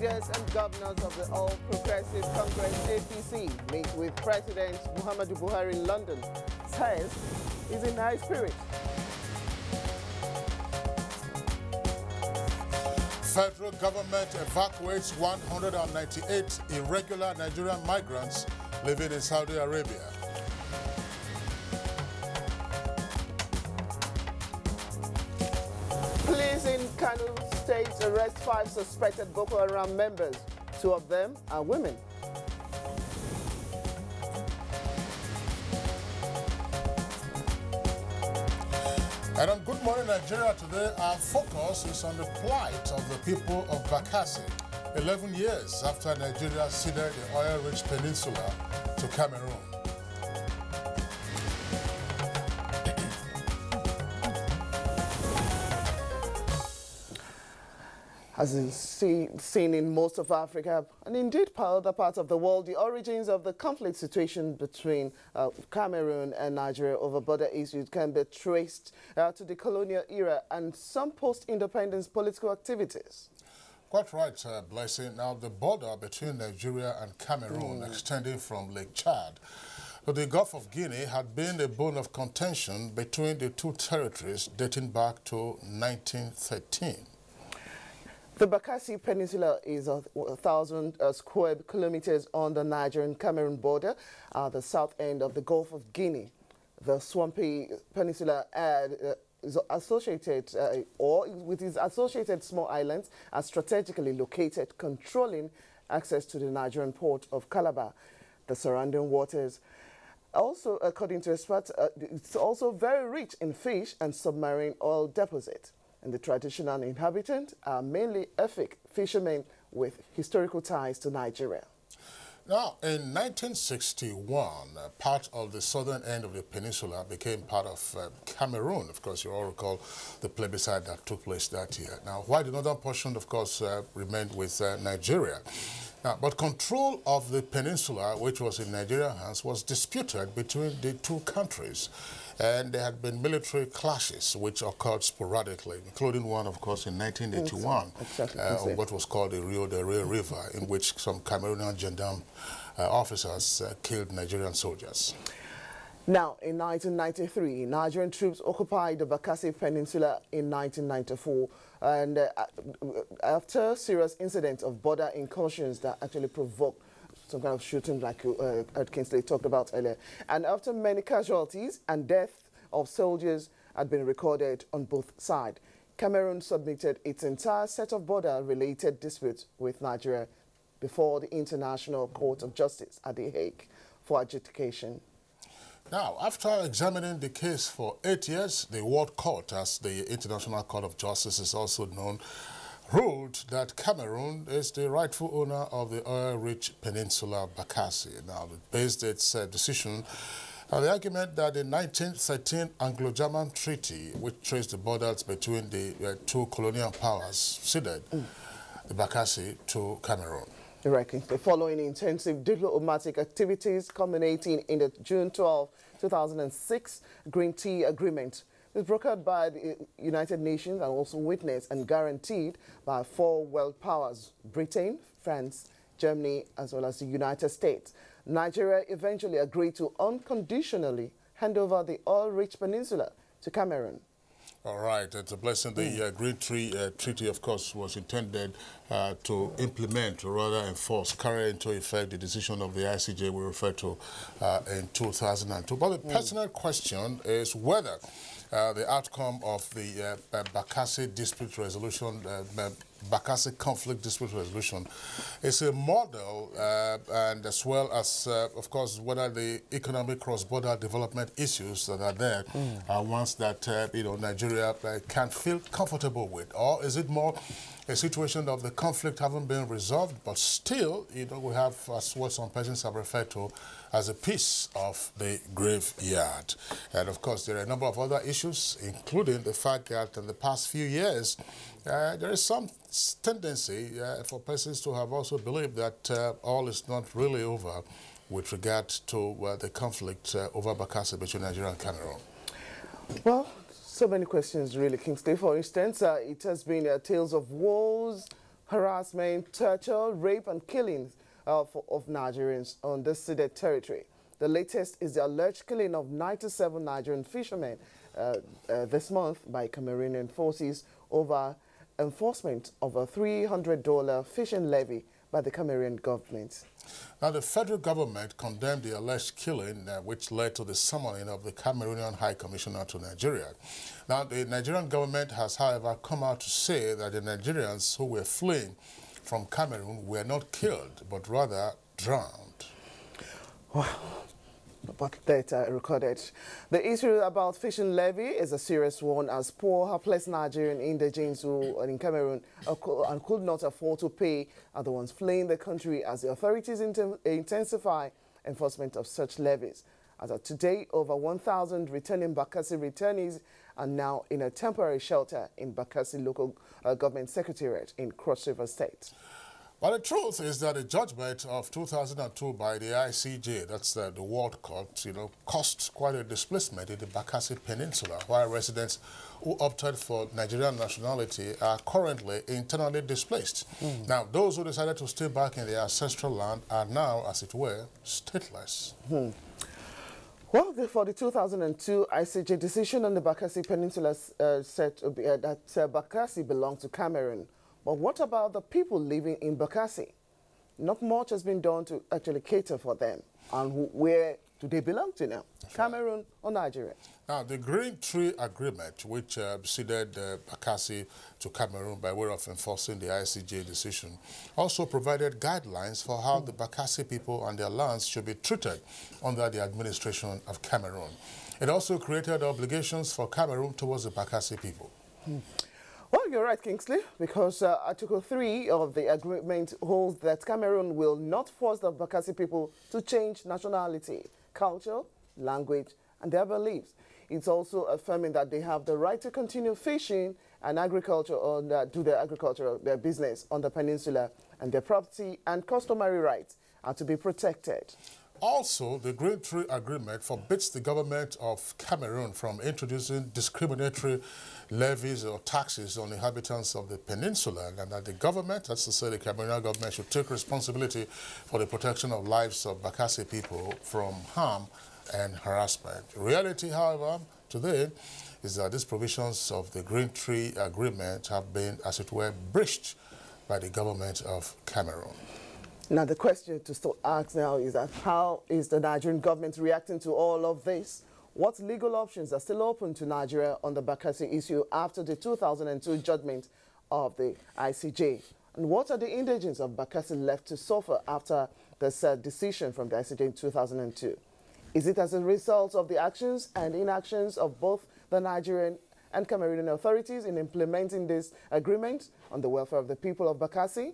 Leaders and governors of the All Progressive Congress APC meet with President Muhammadu Buhari in London. Says he's in high spirits. Federal government evacuates 198 irregular Nigerian migrants living in Saudi Arabia. Police in Kano State arrest 5 suspected Boko Haram members. 2 of them are women. And on Good Morning Nigeria today, our focus is on the plight of the people of Bakassi, 11 years after Nigeria ceded the oil-rich peninsula to Cameroon. As is seen in most of Africa, and indeed other parts of the world, the origins of the conflict situation between Cameroon and Nigeria over border issues can be traced to the colonial era and some post-independence political activities. Quite right, Blessing. Now, the border between Nigeria and Cameroon, extending from Lake Chad to the Gulf of Guinea, had been a bone of contention between the two territories dating back to 1913. The Bakassi Peninsula is 1,000 square kilometers on the Nigerian-Cameroon border at the south end of the Gulf of Guinea. The swampy peninsula is associated, with its associated small islands, are strategically located, controlling access to the Nigerian port of Calabar. The surrounding waters, also according to experts, it's also very rich in fish and submarine oil deposits. And the traditional inhabitants are mainly Efik fishermen with historical ties to Nigeria. Now, in 1961, part of the southern end of the peninsula became part of Cameroon. Of course, you all recall the plebiscite that took place that year. Now, while the northern portion, of course, remained with Nigeria. Now, but control of the peninsula, which was in Nigerian hands, was disputed between the two countries. And there had been military clashes which occurred sporadically, including one, of course, in 1981, on what was called the Rio de Rey River, in which some Cameroonian gendarme officers killed Nigerian soldiers. Now, in 1993, Nigerian troops occupied the Bakassi Peninsula in 1994, and after serious incidents of border incursions that actually provoked some kind of shooting like Kingsley talked about earlier. And after many casualties and death of soldiers had been recorded on both sides, Cameroon submitted its entire set of border-related disputes with Nigeria before the International Court of Justice at The Hague for adjudication. Now, after examining the case for 8 years, the World Court, as the International Court of Justice is also known, ruled that Cameroon is the rightful owner of the oil-rich peninsula of Bakassi. Now, it based its decision on the argument that the 1913 Anglo-German Treaty, which traced the borders between the two colonial powers, ceded the Bakassi to Cameroon. Right. Following intensive diplomatic activities culminating in the June 12, 2006 Green Tea Agreement, it was brokered by the United Nations and also witnessed and guaranteed by 4 world powers: Britain, France, Germany, as well as the United States. Nigeria eventually agreed to unconditionally hand over the oil-rich peninsula to Cameroon. All right, it's a blessing. The Green Treaty, of course, was intended to implement, or rather enforce, carry into effect the decision of the ICJ we referred to in 2002. But the personal question is whether the outcome of the Bakassi dispute resolution, Bakassi conflict dispute resolution, is a model, and as well as, of course, whether the economic cross-border development issues that are there are ones that Nigeria can feel comfortable with, or is it more a situation of the conflict having been resolved, but still, we have, as what some persons have referred to, as a piece of the graveyard. And of course, there are a number of other issues, including the fact that in the past few years, there is some tendency for persons to have also believed that all is not really over with regard to the conflict over Bakassi between Nigeria and Cameroon. Well, so many questions really, Kingsley. For instance, it has been tales of woes, harassment, torture, rape and killings of Nigerians on the ceded territory. The latest is the alleged killing of 97 Nigerian fishermen this month by Cameroonian forces over enforcement of a $300 fishing levy by the Cameroonian government. Now, the federal government condemned the alleged killing, which led to the summoning of the Cameroonian High Commissioner to Nigeria. Now, the Nigerian government has, however, come out to say that the Nigerians who were fleeing from Cameroon were not killed, but rather drowned. But data recorded. The issue about fishing levy is a serious one, as poor, helpless Nigerian indigents who are in Cameroon and could not afford to pay are the ones fleeing the country as the authorities intensify enforcement of such levies. As of today, over 1,000 returning Bakassi returnees are now in a temporary shelter in Bakassi local government secretariat in Cross River State. But the truth is that the judgment of 2002 by the ICJ, that's the World Court, caused quite a displacement in the Bakassi Peninsula, while residents who opted for Nigerian nationality are currently internally displaced. Now, those who decided to stay back in their ancestral land are now, as it were, stateless. Well, for the 2002 ICJ decision on the Bakassi Peninsula said that Bakassi belonged to Cameroon. But what about the people living in Bakassi? Not much has been done to actually cater for them. And where do they belong to now? Cameroon or Nigeria? Now, the Green Tree Agreement, which ceded Bakassi to Cameroon by way of enforcing the ICJ decision, also provided guidelines for how the Bakassi people and their lands should be treated under the administration of Cameroon. It also created obligations for Cameroon towards the Bakassi people. Well, you're right, Kingsley, because Article 3 of the agreement holds that Cameroon will not force the Bakassi people to change nationality, culture, language, and their beliefs. It's also affirming that they have the right to continue fishing and agriculture, or do their agriculture, their business on the peninsula, and their property and customary rights are to be protected. Also, the Green Tree Agreement forbids the government of Cameroon from introducing discriminatory levies or taxes on inhabitants of the peninsula, and that the government, that's to say the Cameroonian government, should take responsibility for the protection of lives of Bakassi people from harm and harassment. The reality, however, today is that these provisions of the Green Tree Agreement have been, as it were, breached by the government of Cameroon. Now, the question to still ask now is that how is the Nigerian government reacting to all of this? What legal options are still open to Nigeria on the Bakassi issue after the 2002 judgment of the ICJ? And what are the indigents of Bakassi left to suffer after this decision from the ICJ in 2002? Is it as a result of the actions and inactions of both the Nigerian and Cameroonian authorities in implementing this agreement on the welfare of the people of Bakassi?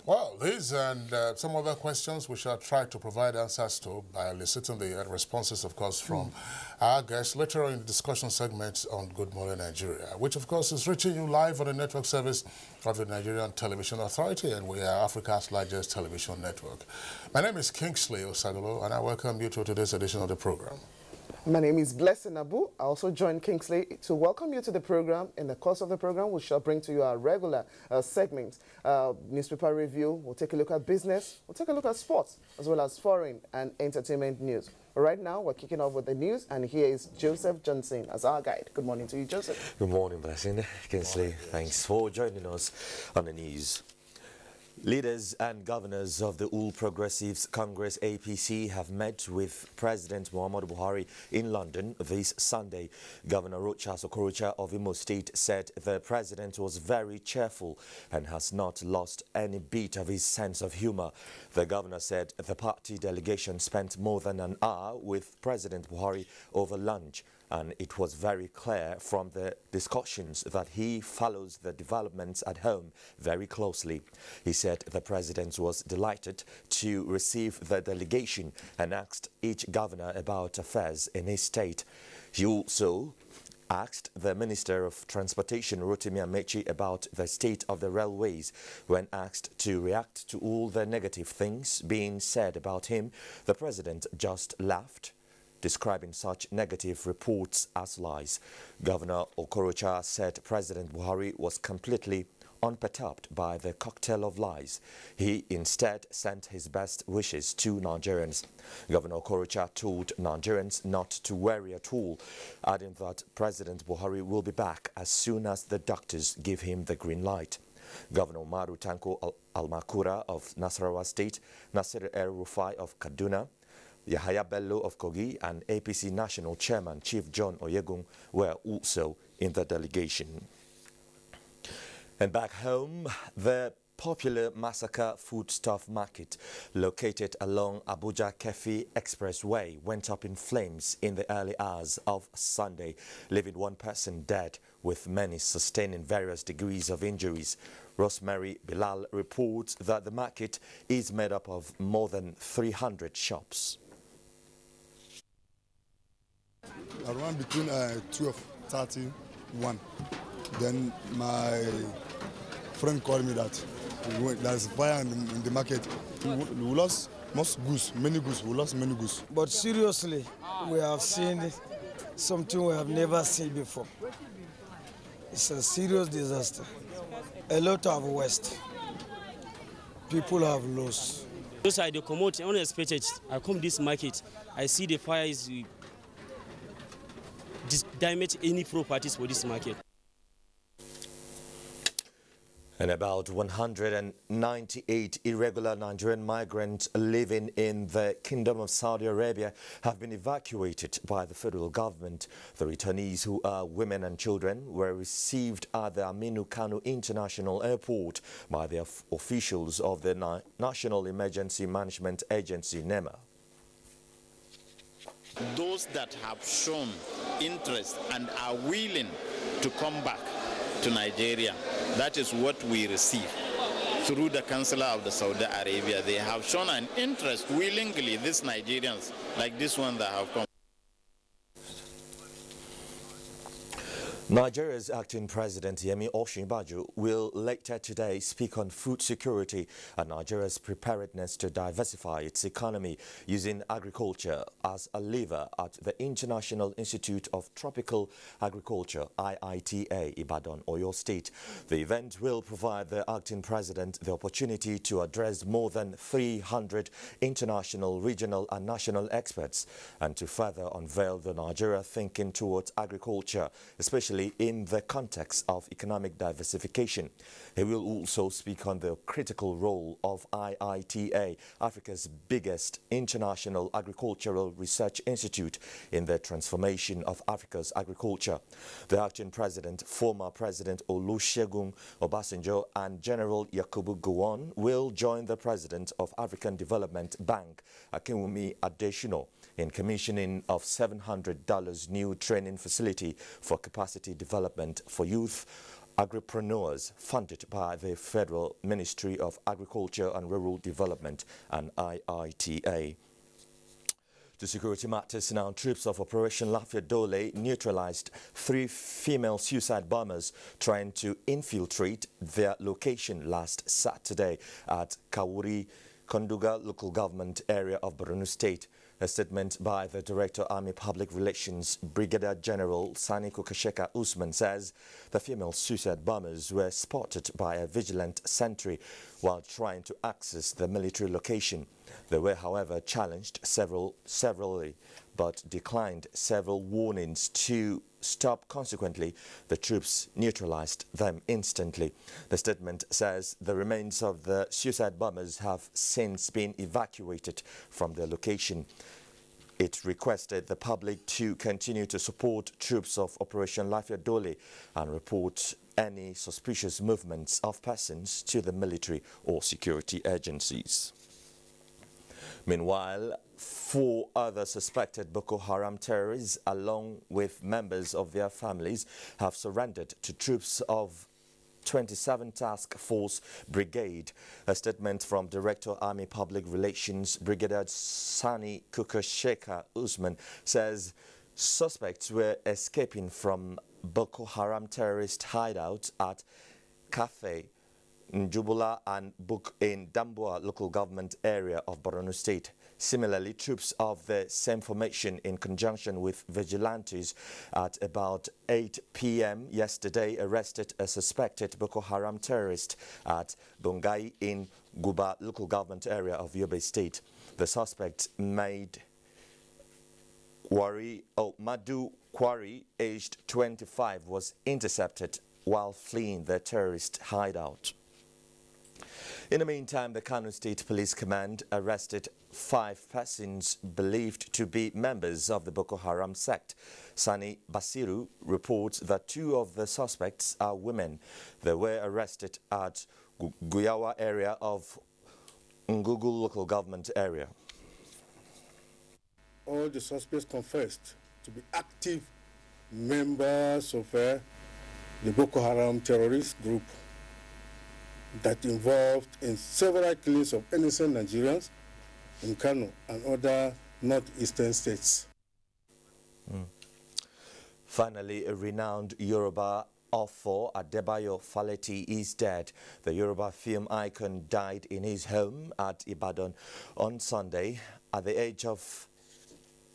Well, these and some other questions we shall try to provide answers to by eliciting the responses, of course, from our guests later on in the discussion segment on Good Morning Nigeria, which, of course, is reaching you live on the network service of the Nigerian Television Authority, and we are Africa's largest television network. My name is Kingsley Osadolo, and I welcome you to today's edition of the program. My name is Blessing Abu. I also join Kingsley to welcome you to the program. In the course of the program, we shall bring to you our regular segments, newspaper review. We'll take a look at business. We'll take a look at sports, as well as foreign and entertainment news. Right now, we're kicking off with the news, and here is Joseph Johnson as our guide. Good morning to you, Joseph. Good morning, Blessing. Kingsley, thanks for joining us on the news. Leaders and governors of the All Progressives Congress APC have met with President Muhammadu Buhari in London this Sunday. Governor Rochas Okorocha of Imo State said the president was very cheerful and has not lost any bit of his sense of humor. The governor said the party delegation spent more than an hour with President Buhari over lunch, and it was very clear from the discussions that he follows the developments at home very closely. He said the president was delighted to receive the delegation and asked each governor about affairs in his state. He also asked the Minister of Transportation, Rotimi Amechi, about the state of the railways. When asked to react to all the negative things being said about him, the president just laughed, describing such negative reports as lies. Governor Okorocha said President Buhari was completely unperturbed by the cocktail of lies. He instead sent his best wishes to Nigerians. Governor Okorocha told Nigerians not to worry at all, adding that President Buhari will be back as soon as the doctors give him the green light. Governor Maru Tanko Almakura of Nasarawa State, Nasir El-Rufai of Kaduna, Yahaya Bello of Kogi and APC National Chairman Chief John Oyegun were also in the delegation. And back home, the popular Massacre foodstuff market located along Abuja Kefi Expressway went up in flames in the early hours of Sunday, leaving one person dead with many sustaining various degrees of injuries. Rosemary Bilal reports that the market is made up of more than 300 shops. Around between 12:31, then my friend called me that there's fire in the market. We lost most goods, many goods. We lost many goods. But seriously, we have seen something we have never seen before. It's a serious disaster. A lot of waste. People have lost. Those are the commodity unexpected. I come this market, I see the fire is damage any properties for this market. And about 198 irregular Nigerian migrants living in the Kingdom of Saudi Arabia have been evacuated by the federal government. The returnees, who are women and children, were received at the Aminu Kano International Airport by the officials of the National Emergency Management Agency, NEMA. Those that have shown interest and are willing to come back to Nigeria, that is what we receive through the Consular of the Saudi Arabia. They have shown an interest willingly, these Nigerians, like this one that have come. Nigeria's acting president Yemi Osinbajo will later today speak on food security and Nigeria's preparedness to diversify its economy using agriculture as a lever at the International Institute of Tropical Agriculture, IITA, Ibadan, Oyo State. The event will provide the acting president the opportunity to address more than 300 international, regional and national experts and to further unveil the Nigeria thinking towards agriculture, especially in the context of economic diversification. He will also speak on the critical role of IITA, Africa's biggest international agricultural research institute, in the transformation of Africa's agriculture. The acting president, former President Olusegun Obasanjo and General Yakubu Gowon will join the president of African Development Bank, Akinwumi Adesina, in commissioning of $700 new training facility for capacity development for youth agripreneurs funded by the Federal Ministry of Agriculture and Rural Development and IITA. To security matters now, troops of Operation Lafayette Dole neutralized 3 female suicide bombers trying to infiltrate their location last Saturday at Kawuri, Konduga local government area of Borno State. A statement by the Director Army Public Relations, Brigadier General Sani Kukasheka Usman, says the female suicide bombers were spotted by a vigilant sentry while trying to access the military location. They were, however, challenged severally, but declined several warnings to stop. Consequently, the troops neutralized them instantly. The statement says the remains of the suicide bombers have since been evacuated from their location. It requested the public to continue to support troops of Operation Lafayette Dole and report any suspicious movements of persons to the military or security agencies. Meanwhile, 4 other suspected Boko Haram terrorists, along with members of their families, have surrendered to troops of 27 Task Force Brigade. A statement from Director Army Public Relations, Brigadier Sani Kukasheka Usman, says suspects were escaping from Boko Haram terrorist hideout at Cafe Njubula and Buk in Damboa local government area of Borno State. Similarly, troops of the same formation in conjunction with vigilantes at about 8 p.m. yesterday arrested a suspected Boko Haram terrorist at Bongai in Guba local government area of Yobe State. The suspect Madu Kwari, aged 25, was intercepted while fleeing the terrorist hideout. In the meantime, the Kano State Police Command arrested 5 persons believed to be members of the Boko Haram sect. Sani Basiru reports that 2 of the suspects are women. They were arrested at Guyawa area of Ngugu local government area. All the suspects confessed to be active members of the Boko Haram terrorist group that involved in several killings of innocent Nigerians in Kano and other northeastern states. Finally, a renowned Yoruba author Adebayo Faleti is dead. The Yoruba film icon died in his home at Ibadan on Sunday at the age of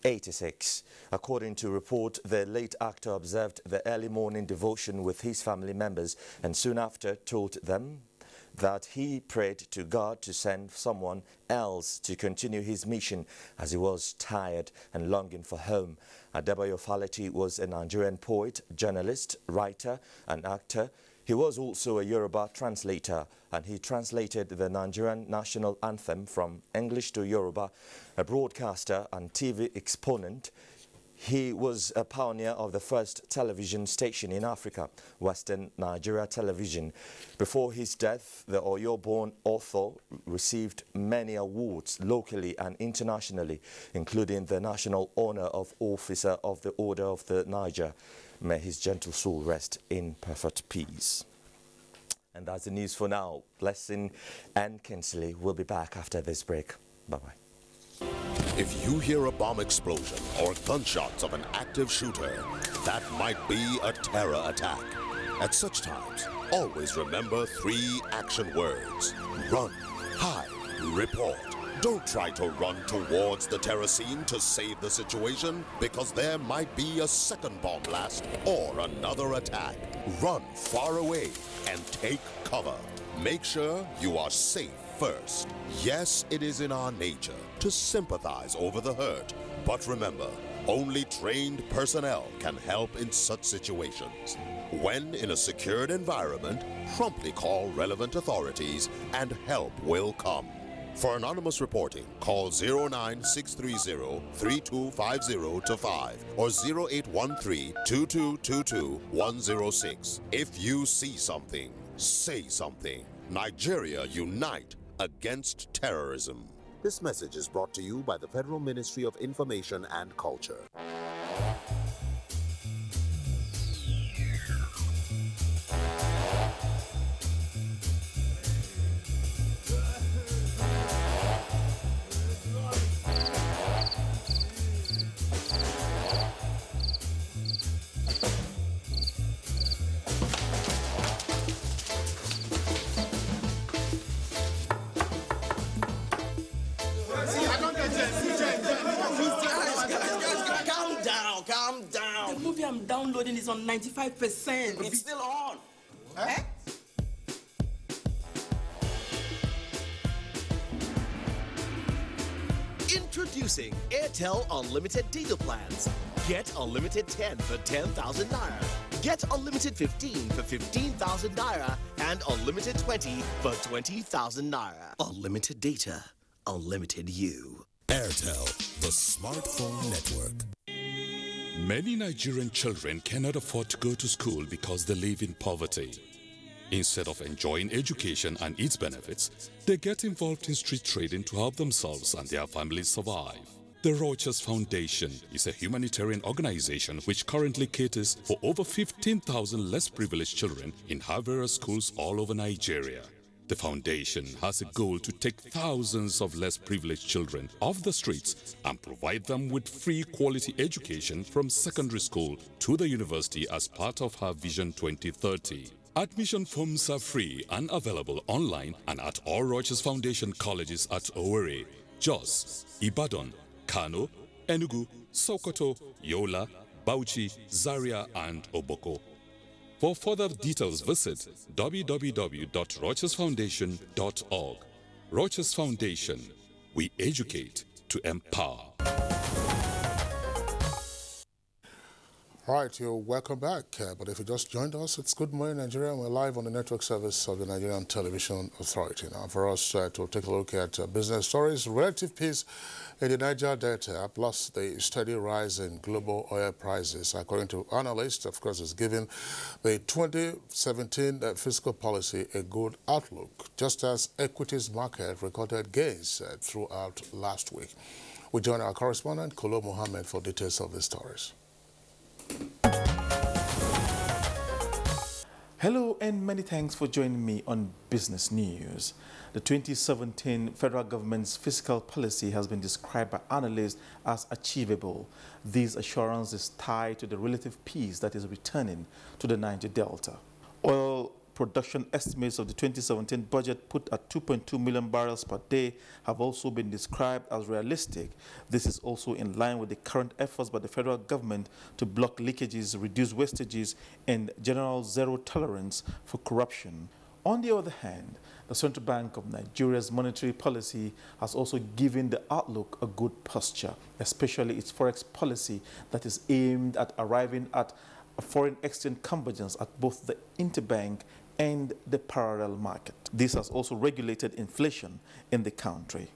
86. According to report, the late actor observed the early morning devotion with his family members and soon after told them that he prayed to God to send someone else to continue his mission as he was tired and longing for home. Adebayo Faleti was a Nigerian poet, journalist, writer and actor. He was also a Yoruba translator and he translated the Nigerian national anthem from English to Yoruba, a broadcaster and TV exponent. He was a pioneer of the first television station in Africa, Western Nigeria Television. Before his death, the Oyo-born author received many awards locally and internationally, including the National Honor of Officer of the Order of the Niger. May his gentle soul rest in perfect peace. And that's the news for now. Blessing and Kinsley will be back after this break. Bye-bye. If you hear a bomb explosion or gunshots of an active shooter, that might be a terror attack. At such times, always remember 3 action words: run, hide, report. Don't try to run towards the terror scene to save the situation, because there might be a second bomb blast or another attack. Run far away and take cover. Make sure you are safe first. Yes, it is in our nature to sympathize over the hurt, but remember, only trained personnel can help in such situations. When in a secured environment, promptly call relevant authorities and help will come. For anonymous reporting, call 09630-3250-5 or 0813-2222-106. If you see something, say something. Nigeria unite against terrorism. This message is brought to you by the Federal Ministry of Information and Culture. I'm downloading is on 95%. It's still on. Eh? Introducing Airtel Unlimited Data Plans. Get Unlimited 10 for 10,000 Naira. Get Unlimited 15 for 15,000 Naira. And Unlimited 20 for 20,000 Naira. Unlimited data. Unlimited you. Airtel, the smartphone network. Many Nigerian children cannot afford to go to school because they live in poverty. Instead of enjoying education and its benefits, they get involved in street trading to help themselves and their families survive. The Rogers Foundation is a humanitarian organization which currently caters for over 15,000 less privileged children in various schools all over Nigeria. The foundation has a goal to take thousands of less privileged children off the streets and provide them with free quality education from secondary school to the university as part of her Vision 2030. Admission forms are free and available online and at all Rochas Foundation colleges at Owerri, Jos, Ibadan, Kano, Enugu, Sokoto, Yola, Bauchi, Zaria and Oboko. For further details, visit www.rochasfoundation.org. Rochas Foundation, we educate to empower. All right, you're welcome back. But if you just joined us, it's Good Morning Nigeria. We're live on the network service of the Nigerian Television Authority. Now, for us to take a look at business stories, relative peace in the Niger Delta, plus the steady rise in global oil prices, according to analysts, of course, is giving the 2017 fiscal policy a good outlook, just as equities market recorded gains throughout last week. We join our correspondent, Kolo Mohammed, for details of the stories. Hello and many thanks for joining me on Business News. The 2017 federal government's fiscal policy has been described by analysts as achievable. This assurance is tied to the relative peace that is returning to the Niger Delta. Oil production estimates of the 2017 budget, put at 2.2 million barrels per day, have also been described as realistic. This is also in line with the current efforts by the federal government to block leakages, reduce wastages, and general zero tolerance for corruption. On the other hand, the Central Bank of Nigeria's monetary policy has also given the outlook a good posture, especially its forex policy that is aimed at arriving at a foreign exchange convergence at both the interbank and the parallel market. This has also regulated inflation in the country.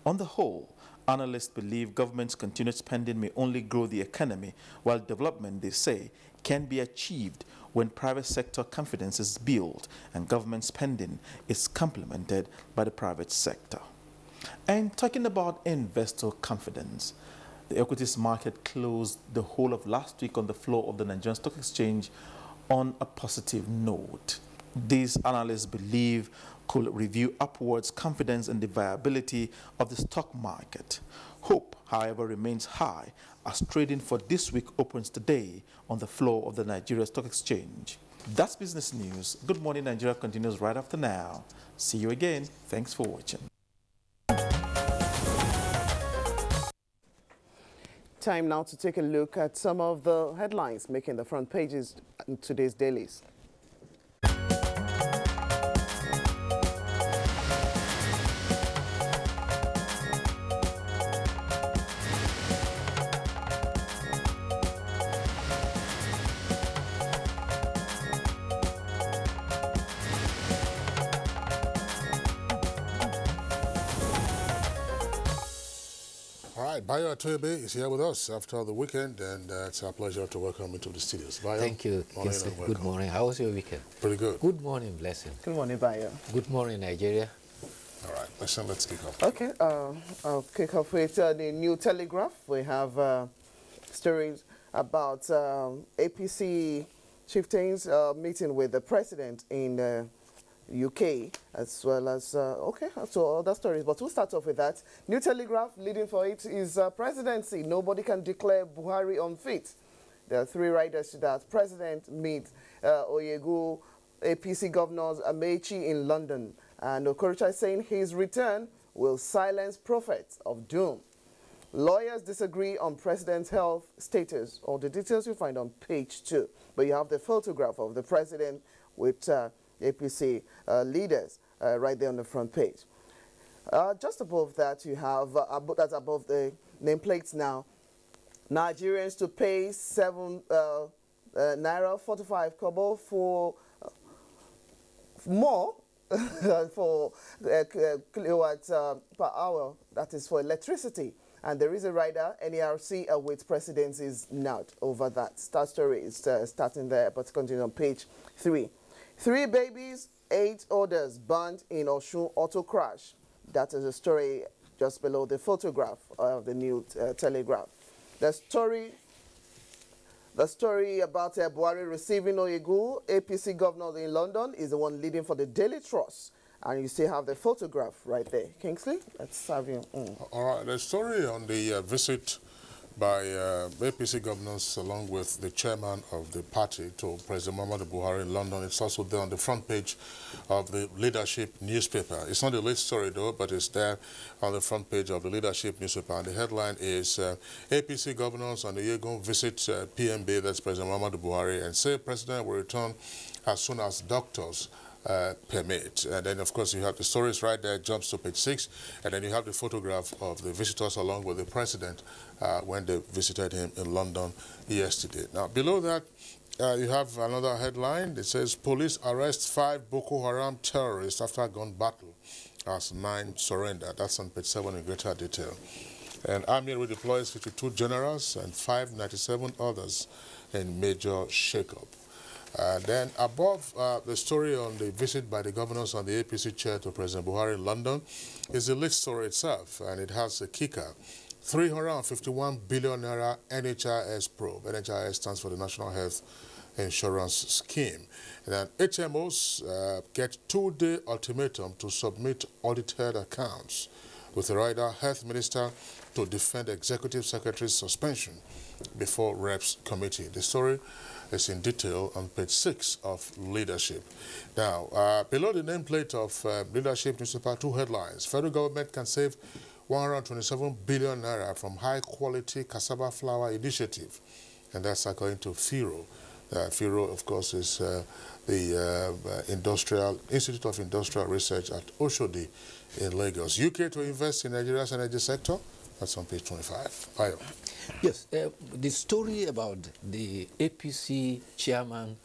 On the whole, analysts believe government's continued spending may only grow the economy, while development, they say, can be achieved when private sector confidence is built and government spending is complemented by the private sector. And talking about investor confidence, the equities market closed the whole of last week on the floor of the Nigerian Stock Exchange on a positive note. These analysts believe could review upwards confidence in the viability of the stock market. Hope, however, remains high as trading for this week opens today on the floor of the Nigeria Stock Exchange. That's Business News. Good Morning Nigeria continues right after now. See you again. Thanks for watching. Time now to take a look at some of the headlines making the front pages in today's dailies. Bayo Atoyebe is here with us after the weekend, and it's our pleasure to welcome you to the studios. Bayo, thank you. Good morning. How was your weekend? Pretty good. Good morning, Blessing. Good morning, Bayo. Good morning, Nigeria. All right, let's kick off. Okay, I'll kick off with the New Telegraph. We have stories about APC chieftains meeting with the president in UK, as well as, so other stories. But we'll start off with that. New Telegraph, leading for it is presidency. Nobody can declare Buhari unfit. There are three riders to that. President meets Oyegu, APC governors Amechi in London. And Okorocha is saying his return will silence prophets of doom. Lawyers disagree on president's health status. All the details you find on page 2. But you have the photograph of the president with APC leaders right there on the front page. Just above that, you have, that's above the nameplates now, Nigerians to pay 7 naira 45 kobo for more for kilowatts per hour, that is for electricity. And there is a rider, NERC awaits presidency's nod over that. That story is starting there, but continue on page 3. 3 babies, 8 others burned in Osun auto crash. That is a story just below the photograph of the New Telegraph. The story about Buhari receiving Oyegu, APC governor in London, is the one leading for the Daily Trust. And you still have the photograph right there. Kingsley, let's have you. All right, the story on the visit by APC governors along with the chairman of the party to President Muhammadu Buhari in London. It's also there on the front page of the Leadership newspaper. It's not a lead story though, but it's there on the front page of the Leadership newspaper. And the headline is APC governors on the Yegun visit PMB, that's President Muhammadu Buhari, and say President will return as soon as doctors permit. And then, of course, you have the stories right there, jumps to page 6, and then you have the photograph of the visitors along with the president when they visited him in London yesterday. Now, below that, you have another headline that says, police arrest 5 Boko Haram terrorists after gun battle as 9 surrender. That's on page 7 in greater detail. And army redeploys 52 generals and 597 others in major shakeup. Then above the story on the visit by the governors on the APC chair to President Buhari in London is the lead story itself, and it has a kicker. 351 billion naira NHIS probe. NHIS stands for the National Health Insurance Scheme. And then HMOs get 2-day ultimatum to submit audited accounts, with the rider health minister to defend executive secretary's suspension before Reps Committee. The story is in detail on page 6 of Leadership. Now, below the nameplate of Leadership newspaper, 2 headlines. Federal government can save 127 billion naira from high-quality cassava flour initiative, and that's according to FIRO. FIRO, of course, is the Institute of Industrial Research at Oshodi in Lagos. UK to invest in Nigeria's energy sector. That's on page 25. Bayo. Yes, the story about the APC chairman,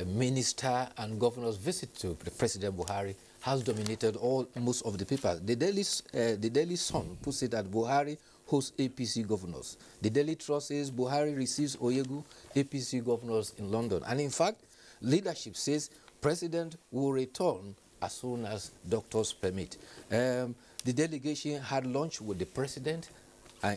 minister, and governor's visit to President Buhari has dominated most of the papers. The Daily Sun puts it that Buhari hosts APC governors. The Daily Trust says Buhari receives Oyegu APC governors in London. And in fact, Leadership says President will return as soon as doctors permit. The delegation had lunch with the president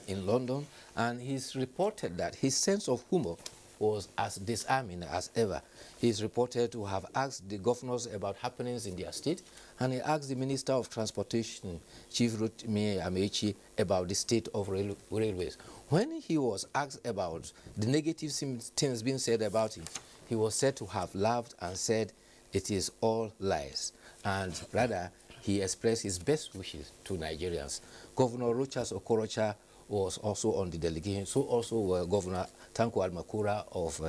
in London, and he's reported that his sense of humor was as disarming as ever. He's reported to have asked the governors about happenings in their state, and he asked the Minister of Transportation, Chief Rotimi Amechi, about the state of railways. When he was asked about the negative things being said about him, he was said to have laughed and said, "It is all lies." And rather, he expressed his best wishes to Nigerians. Governor Rochas Okorocha was also on the delegation, so also were Governor Tanko Almakura of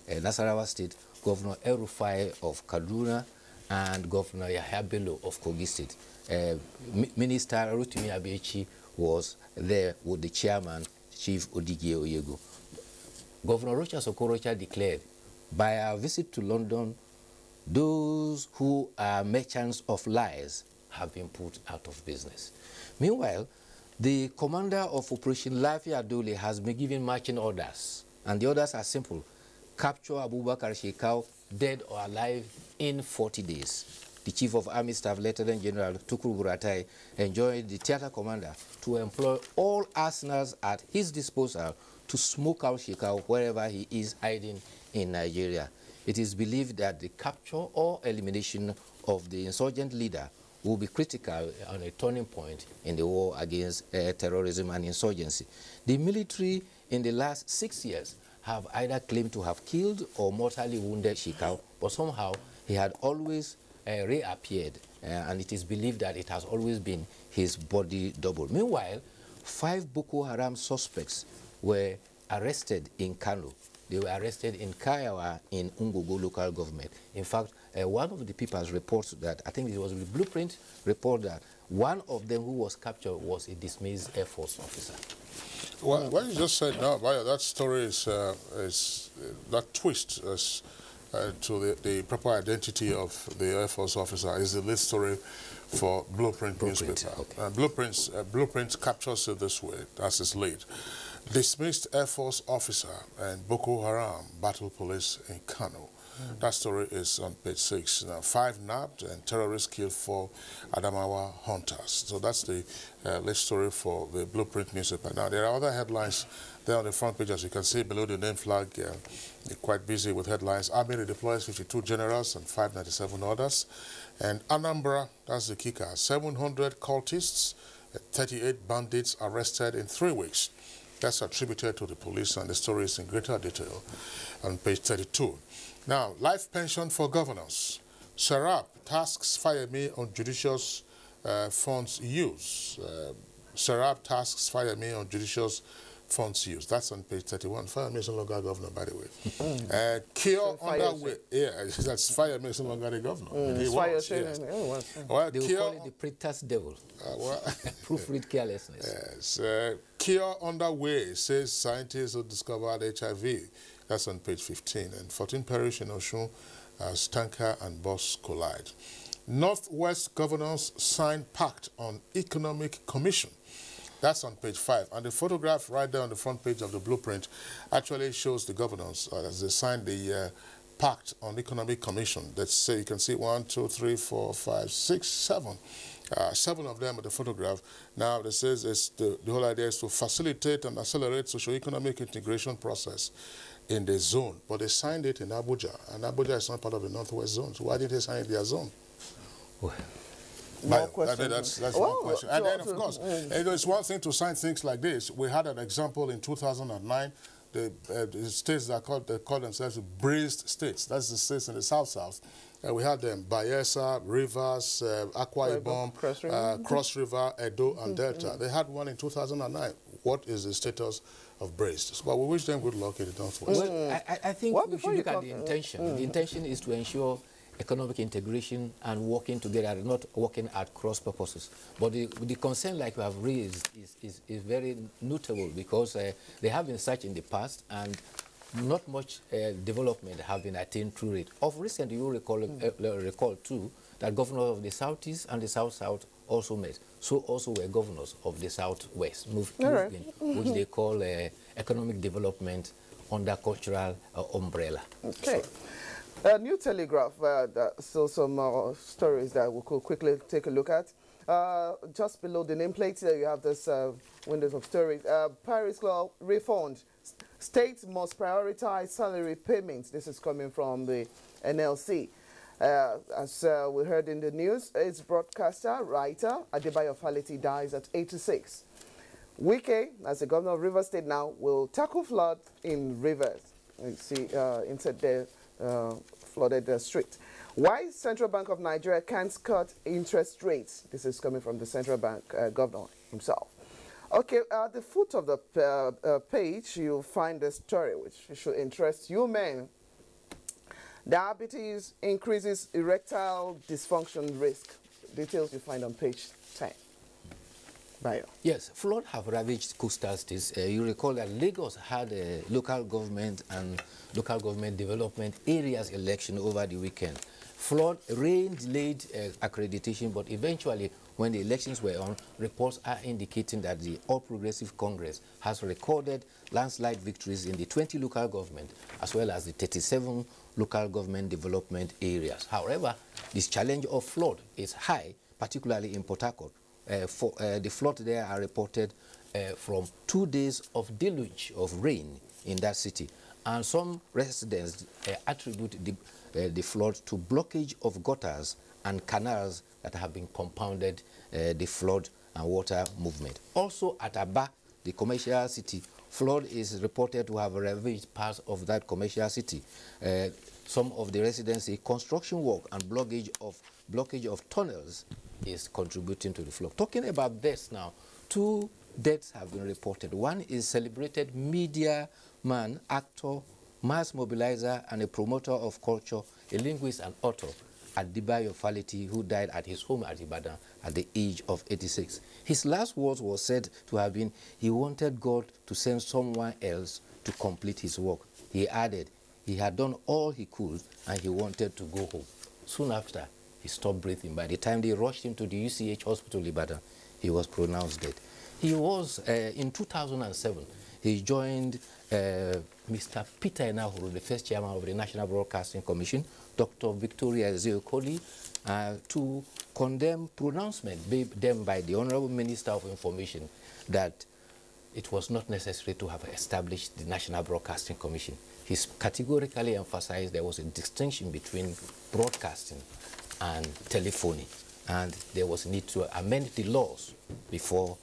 Nasarawa State, Governor El-Rufai of Kaduna, and Governor Yahya Bello of Kogi State. Minister Rotimi Amechi was there with the chairman, Chief Odige Oyegu. Governor Rochas Okorocha declared, by our visit to London, those who are merchants of lies have been put out of business. Meanwhile, the commander of Operation Lafi Adole has been given marching orders, and the orders are simple: capture Abubakar Shekau, dead or alive, in 40 days. The Chief of Army Staff, Lieutenant General Tukur Buratai, enjoined the theater commander to employ all arsenals at his disposal to smoke out Shekau wherever he is hiding in Nigeria. It is believed that the capture or elimination of the insurgent leader will be critical on a turning point in the war against terrorism and insurgency. The military in the last 6 years have either claimed to have killed or mortally wounded Shekau, but somehow he had always reappeared, and it is believed that it has always been his body double. Meanwhile, 5 Boko Haram suspects were arrested in Kano. They were arrested in Kayawa in Ungogo local government. In fact, one of the papers reports that, I think it was the Blueprint report, that one of them who was captured was a dismissed Air Force officer. Well, what you just said now, Bayo, that story is that twist as to the proper identity of the Air Force officer is the lead story for Blueprint newspaper. Okay. Blueprint captures it this way, as its lead. Dismissed Air Force officer and Boko Haram battle police in Kano. That story is on page 6. Now, 5 nabbed and terrorists killed 4 Adamawa hunters. So that's the lead story for the Blueprint newspaper. Now, there are other headlines there on the front page, as you can see below the name flag. They're quite busy with headlines. Army redeploys 52 generals and 597 others. And Anambra, that's the kicker, 700 cultists, 38 bandits arrested in 3 weeks. That's attributed to the police, and the story is in greater detail on page 32. Now, life pension for governors. Serap tasks Fayemi on judicious funds use. Serap tasks Fayemi on judicious funds use. That's on page 31. Fayemi is no longer governor, by the way. Cure underway. Yeah, that's Fayemi is no longer the governor. He was, yes. Well, they will call it the pretest devil. Proofread carelessness. Yes. Cure underway, says scientists who discovered HIV. That's on page 15. And 14 perish in Osun as tanker and bus collide. Northwest governors sign pact on economic commission. That's on page 5. And the photograph right there on the front page of the blueprint actually shows the governors as they signed the pact on economic commission. Let's say you can see 1, 2, 3, 4, 5, 6, 7. 7 of them at the photograph. Now, it says the whole idea is to facilitate and accelerate socio-economic integration process in the zone. But they signed it in Abuja, and Abuja is not part of the Northwest zone. So why did they sign it in their zone? That's one question. And then, of course, it's one thing to sign things like this. We had an example in 2009. The states that call themselves Displaced states. That's the states in the South. We had them, Bayelsa, Rivers, Akwa Ibom, Cross River, Edo, and Delta. They had one in 2009. What is the status of Braced? But we wish them good luck in the Northwest. Well, I think we should look at the intention. The intention is to ensure economic integration and working together, not working at cross purposes. But the concern, like you have raised, is very notable because they have been such in the past, and not much development have been attained through it. Of recent, you recall too that governors of the Southeast and the South-South also met. So also were governors of the Southwest movement, which they call economic development under cultural umbrella. Okay. New Telegraph, so some stories that we could quickly take a look at. Just below the nameplate there, you have this windows of stories. Paris Law refund. States must prioritize salary payments. This is coming from the NLC. As we heard in the news, its broadcaster, writer, Adebayo Faleti dies at 86. Wike, as the governor of Rivers State now, will tackle flood in rivers. You see inside the flooded street. Why Central Bank of Nigeria can't cut interest rates? This is coming from the Central Bank governor himself. Okay, at the foot of the page, you'll find a story which should interest you men. Diabetes increases erectile dysfunction risk. Details you find on page 10. Bayo. Yes, flood have ravaged coastal states. You recall that Lagos had a local government and local government development areas election over the weekend. Flood, rain delayed accreditation, but eventually, when the elections were on, reports are indicating that the All Progressive Congress has recorded landslide victories in the 20 local government, as well as the 37 local government development areas. However, this challenge of flood is high, particularly in Port Harcourt. The flood there are reported from 2 days of deluge of rain in that city. And some residents attribute the flood to blockage of gutters and canals that have been compounded the flood and water movement. Also at Aba, the commercial city, flood is reported to have ravaged parts of that commercial city. Some of the residents say construction work and blockage of tunnels is contributing to the flood. Talking about this now, 2 deaths have been reported. One is celebrated media man, actor, mass mobilizer, and a promoter of culture, a linguist and author, Adebayo Faleti, who died at his home at Ibadan at the age of 86. His last words were said to have been, he wanted God to send someone else to complete his work. He added, he had done all he could and he wanted to go home. Soon after, he stopped breathing. By the time they rushed him to the UCH hospital Ibadan, he was pronounced dead. He was, in 2007, he joined Mr. Peter Enahoro, the first chairman of the National Broadcasting Commission, Dr. Victoria Ezeokoli, to condemn pronouncement made them by the Honorable Minister of Information that it was not necessary to have established the National Broadcasting Commission. He categorically emphasized there was a distinction between broadcasting and telephony. and there was a need to amend the laws before.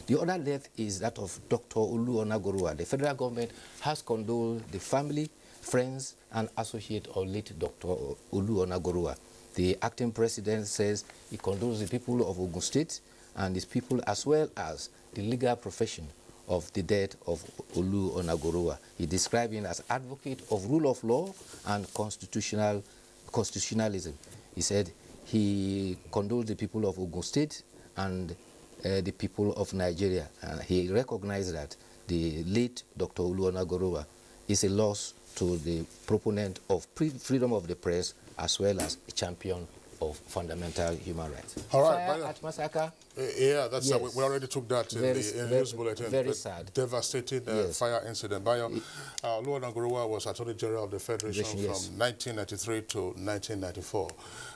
The other death is that of Dr. Olu Onagorua. The federal government has condoled the family, friends, and associates of late Dr. Olu Onagorua. The acting president says he condoles the people of Ogun State and his people, as well as the legal profession of the death of Olu Onagorua. He described him as advocate of rule of law and constitutionalism. He said he condoles the people of Ogun State and the people of Nigeria. He recognized that the late Dr. Olu Onagorua is a loss to the proponent of freedom of the press, as well as a champion of fundamental human rights. All right, Fire at Masaka. Yeah, that's Yes. We already took that in the news bulletin. Very sad. Devastating fire incident. Olu Onagorua was Attorney General of the Federation from 1993 to 1994.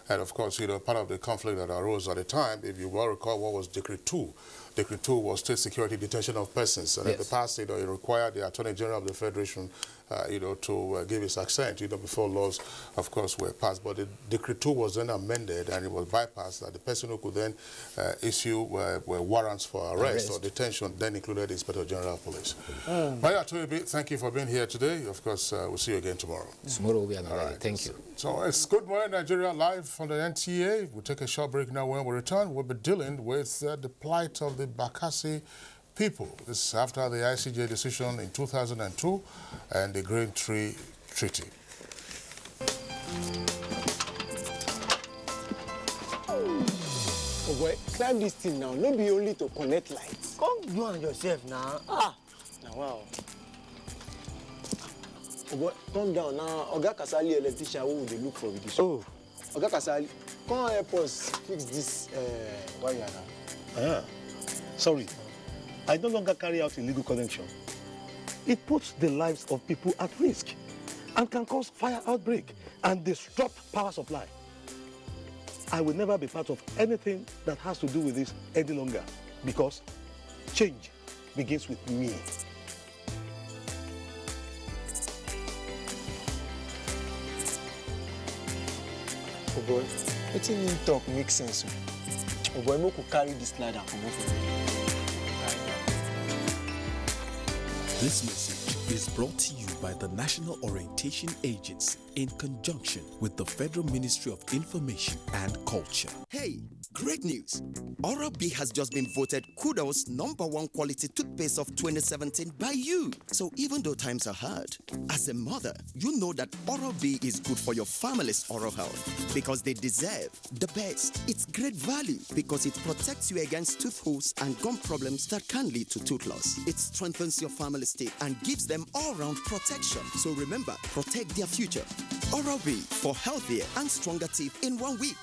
And of course, you know, part of the conflict that arose at the time, if you well recall, what was Decree 2? Decree 2 was state security detention of persons. And in the past, you know, it required the Attorney General of the Federation, you know, to give his assent, you know, before laws, of course, were passed. But the Decree 2 was then amended and it was bypassed, that the person who could then issue warrants for arrest or detention then included the Inspector General of Police. Maya Toyobi, thank you for being here today. Of course, we'll see you again tomorrow. Tomorrow will be another day. Thank you. So it's Good Morning Nigeria live from the NTA. We'll take a short break now. When we return, we'll be dealing with the plight of the Bakassi people. This is after the ICJ decision in 2002 and the Green Tree Treaty. Oh boy, climb this thing now. Not be only to connect lights. Come you and yourself now. Now wow. Oh boy, come down now. Oga Kasali electrician, who will they look for with this? Oh, Oga Kasali, come help us fix this wire now. Sorry, I no longer carry out illegal connection. It puts the lives of people at risk and can cause fire outbreak and disrupt power supply. I will never be part of anything that has to do with this any longer, because change begins with me. Oh boy, letting him talk makes sense. Oh boy, we could carry this ladder for both. This message is brought to you by the National Orientation Agency in conjunction with the Federal Ministry of Information and Culture. Hey, great news! Oral-B has just been voted Kudos #1 quality toothpaste of 2017 by you. So even though times are hard, as a mother, you know that Oral-B is good for your family's oral health because they deserve the best. It's great value because it protects you against tooth holes and gum problems that can lead to tooth loss. It strengthens your family's teeth and gives them all-round protection. So remember, protect their future. Oral-B for healthier and stronger teeth in 1 week.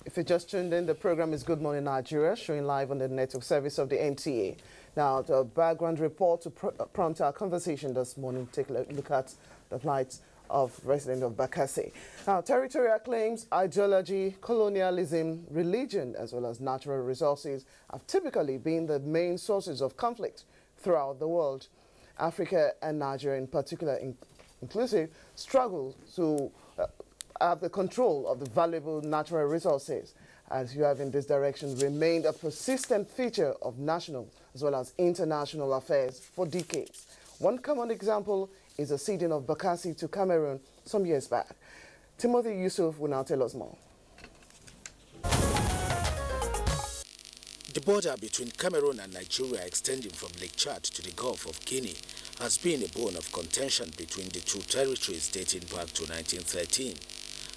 If you just tuned in, the program is Good Morning Nigeria, showing live on the network service of the NTA. Now, the background report to prompt our conversation this morning, take a look at the plight of residents of Bakassi. Now, territorial claims, ideology, colonialism, religion, as well as natural resources have typically been the main sources of conflict throughout the world. Africa and Nigeria in particular, inclusive, struggle to have the control of the valuable natural resources, as you have in this direction remained a persistent feature of national as well as international affairs for decades. One common example is the ceding of Bakassi to Cameroon some years back. Timothy Yusuf will now tell us more. The border between Cameroon and Nigeria, extending from Lake Chad to the Gulf of Guinea, has been a bone of contention between the two territories dating back to 1913.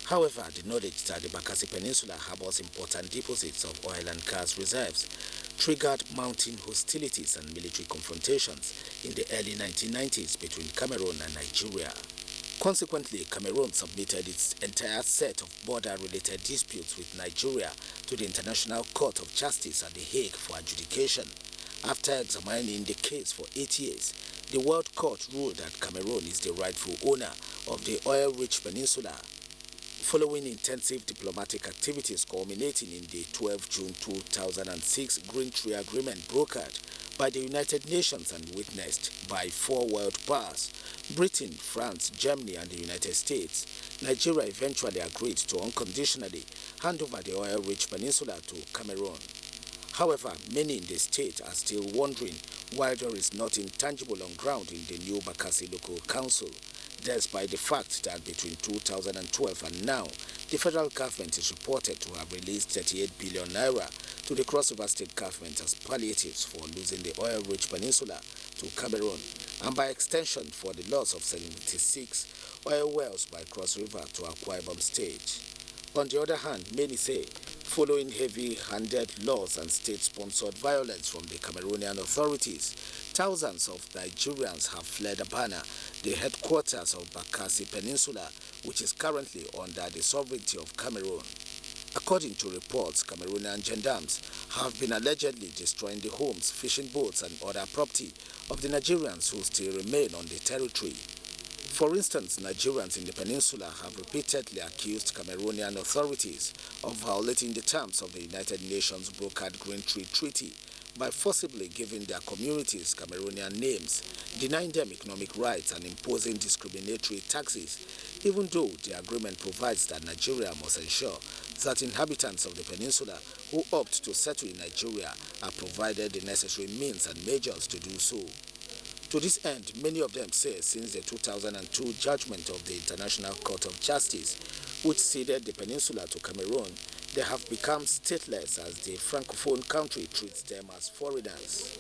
However, the knowledge that the Bakassi Peninsula harbors important deposits of oil and gas reserves triggered mounting hostilities and military confrontations in the early 1990s between Cameroon and Nigeria. Consequently, Cameroon submitted its entire set of border-related disputes with Nigeria to the International Court of Justice at The Hague for adjudication. After examining the case for 8 years, the World Court ruled that Cameroon is the rightful owner of the oil-rich peninsula. Following intensive diplomatic activities culminating in the 12 June 2006 Green Tree Agreement brokered by the United Nations and witnessed by 4 world powers, Britain, France, Germany and the United States, Nigeria eventually agreed to unconditionally hand over the oil-rich peninsula to Cameroon. However, many in the state are still wondering why there is nothing tangible on ground in the new Bakassi Local Council, despite the fact that between 2012 and now, the federal government is reported to have released 38 billion naira to the Cross River State government as palliatives for losing the oil-rich peninsula to Cameroon, and by extension for the loss of 76 oil wells by Cross River to Akwa Ibom State. On the other hand, many say, following heavy-handed laws and state-sponsored violence from the Cameroonian authorities, thousands of Nigerians have fled Abana, the headquarters of Bakassi Peninsula, which is currently under the sovereignty of Cameroon. According to reports, Cameroonian gendarmes have been allegedly destroying the homes, fishing boats and other property of the Nigerians who still remain on the territory. For instance, Nigerians in the peninsula have repeatedly accused Cameroonian authorities of violating the terms of the United Nations brokered Green Tree Treaty by forcibly giving their communities Cameroonian names, denying them economic rights and imposing discriminatory taxes, even though the agreement provides that Nigeria must ensure that inhabitants of the peninsula who opt to settle in Nigeria are provided the necessary means and measures to do so. To this end, many of them say since the 2002 judgment of the International Court of Justice, which ceded the peninsula to Cameroon, they have become stateless as the Francophone country treats them as foreigners.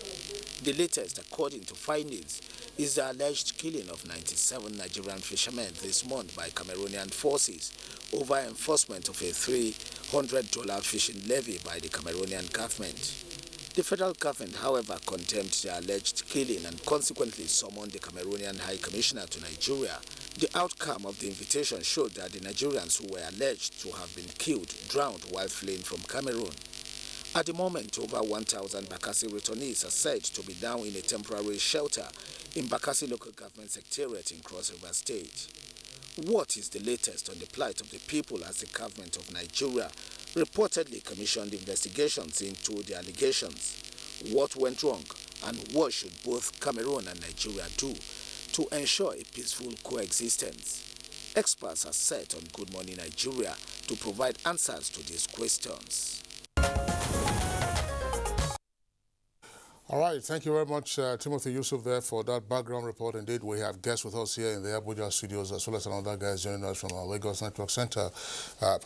The latest, according to findings, is the alleged killing of 97 Nigerian fishermen this month by Cameroonian forces over enforcement of a $300 fishing levy by the Cameroonian government. The federal government, however, condemned the alleged killing and consequently summoned the Cameroonian High Commissioner to Nigeria. The outcome of the invitation showed that the Nigerians who were alleged to have been killed drowned while fleeing from Cameroon. At the moment, over 1,000 Bakassi returnees are said to be now in a temporary shelter in Bakassi Local Government Secretariat in Cross River State. What is the latest on the plight of the people as the government of Nigeria reportedly commissioned investigations into the allegations? What went wrong and what should both Cameroon and Nigeria do to ensure a peaceful coexistence? Experts are set on Good Morning Nigeria to provide answers to these questions. All right, thank you very much, Timothy Yusuf, there for that background report. Indeed, we have guests with us here in the Abuja studios, as well as another guys joining us from our Lagos Network Center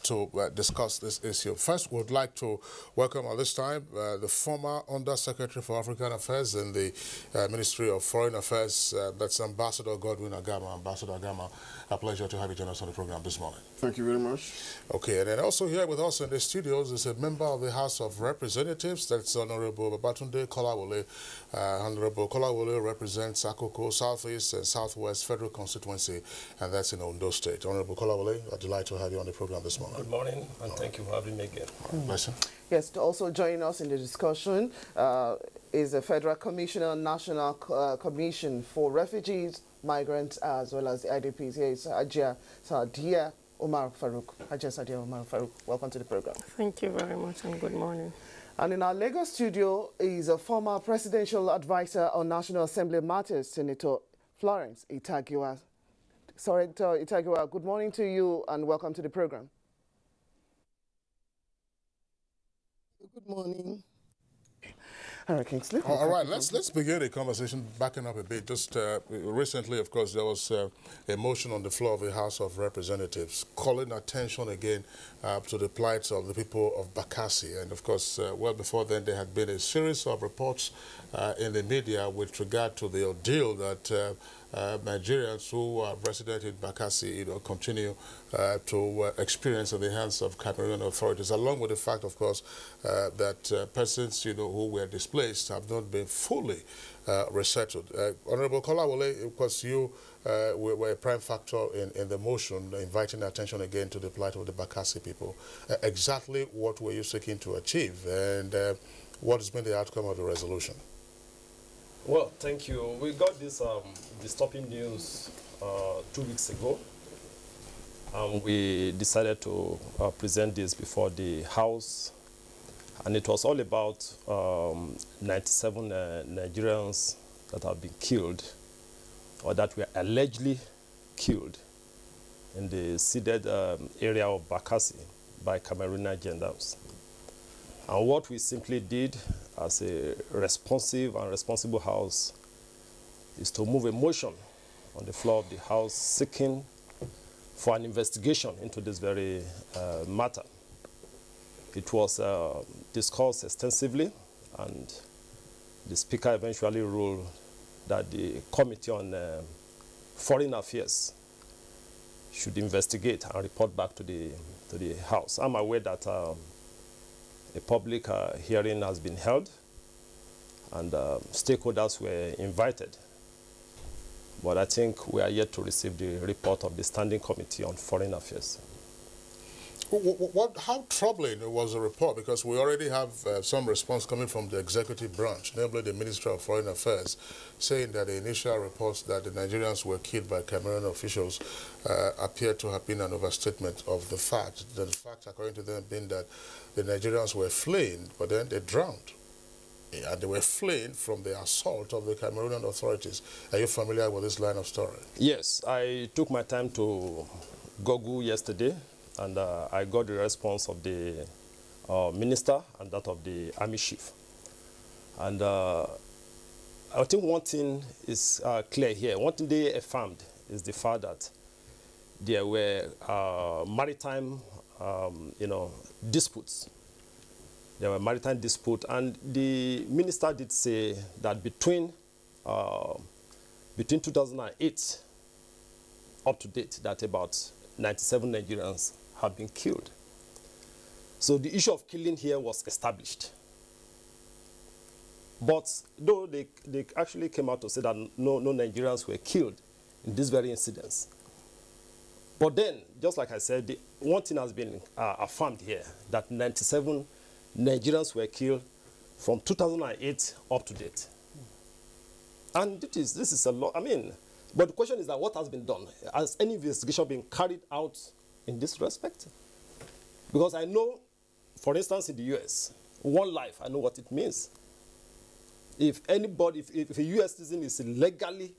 to discuss this issue. First, we would like to welcome at this time the former Undersecretary for African Affairs in the Ministry of Foreign Affairs, that's Ambassador Godwin Agama. Ambassador Agama, a pleasure to have you join us on the program this morning. Thank you very much. Okay, and then also here with us in the studios is a member of the House of Representatives, that's Honorable Babatunde Kolawole. Honorable Kolawole represents Akoko Southeast and Southwest Federal Constituency, and that's in Ondo State. Honorable Kolawole, a delight to have you on the program this morning. Good morning, and thank you for having me again. Blessing. Yes, to also join us in the discussion is the Federal Commissioner, National Commission for Refugees, Migrants, as well as the IDPs. Here is Hajia Sadia Omar Farouk. Hajia Sadia Omar Farouk, welcome to the program. Thank you very much, and good morning. And in our Lagos studio is a former presidential advisor on National Assembly matters, Senator Florence Itagiwa. Senator Itagiwa, good morning to you and welcome to the program. Good morning. All right, Kingsley. All right, let's begin the conversation backing up a bit. Just recently, of course, there was a motion on the floor of the House of Representatives calling attention again to the plight of the people of Bakassi. And of course, well before then, there had been a series of reports in the media with regard to the ordeal that Nigerians who are resident in Bakassi, continue to experience at the hands of Cameroonian authorities, along with the fact, of course, that persons, who were displaced have not been fully resettled. Honorable Kolawole, of course, you were a prime factor in the motion, inviting attention again to the plight of the Bakassi people. Exactly what were you seeking to achieve, and what has been the outcome of the resolution? Well, thank you. We got this disturbing news 2 weeks ago, and we decided to present this before the House, and it was all about 97 Nigerians that have been killed, or that were allegedly killed in the ceded area of Bakassi by Cameroonian gendarmes. And what we simply did as a responsive and responsible House is to move a motion on the floor of the House seeking for an investigation into this very matter. It was discussed extensively, and the Speaker eventually ruled that the Committee on Foreign Affairs should investigate and report back to the House. I'm aware that a public hearing has been held, and stakeholders were invited. But I think we are yet to receive the report of the Standing Committee on Foreign Affairs. How troubling was the report? Because we already have some response coming from the executive branch, namely the Minister of Foreign Affairs, saying that the initial reports that the Nigerians were killed by Cameroon officials appear to have been an overstatement of the fact. The fact, according to them, being that the Nigerians were fleeing, but then they drowned. And they were fleeing from the assault of the Cameroonian authorities. Are you familiar with this line of story? Yes, I took my time to Google yesterday, and I got the response of the minister and that of the army chief. And I think one thing is clear here. One thing they affirmed is the fact that there were maritime, disputes. There were maritime disputes, and the minister did say that between 2008 up to date, that about 97 Nigerians have been killed. So the issue of killing here was established. But though they actually came out to say that no Nigerians were killed in these very incidents. But then, just like I said, one thing has been affirmed here, that 97 Nigerians were killed from 2008 up to date. And this is a lot. I mean, but the question is that what has been done? Has any investigation been carried out in this respect? Because I know, for instance, in the US, one life, I know what it means. If anybody, if a US citizen is illegally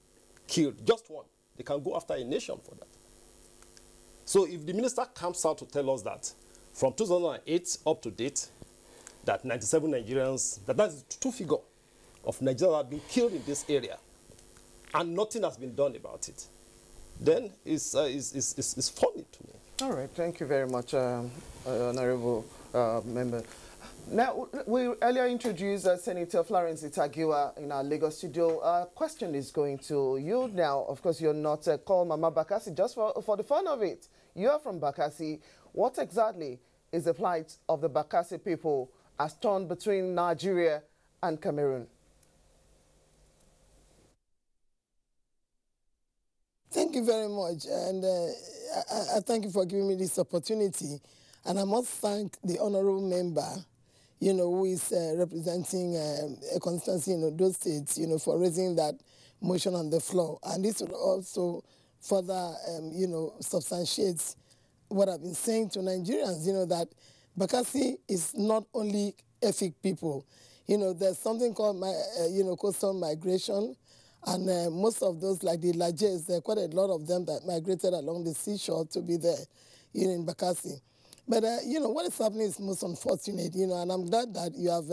killed, just one, they can go after a nation for that. So if the minister comes out to tell us that from 2008 up to date, that 97 Nigerians, that's the true figure of Nigerians have been killed in this area, and nothing has been done about it, then it's funny to me. All right, thank you very much, Honorable Member. Now, we earlier introduced Senator Florence Itagiwa in our Lagos studio. Our question is going to you now. Of course, you're not called Mama Bakassi just for the fun of it. You are from Bakassi. What exactly is the plight of the Bakassi people as torn between Nigeria and Cameroon? Thank you very much, and I thank you for giving me this opportunity. And I must thank the honorable member, who is representing a constituency in those states, for raising that motion on the floor. And this will also further, substantiates what I've been saying to Nigerians, that Bakassi is not only ethnic people. There's something called, coastal migration, and most of those, like the Lajes, there are quite a lot of them that migrated along the seashore to be there, in Bakassi. But, what is happening is most unfortunate, and I'm glad that you have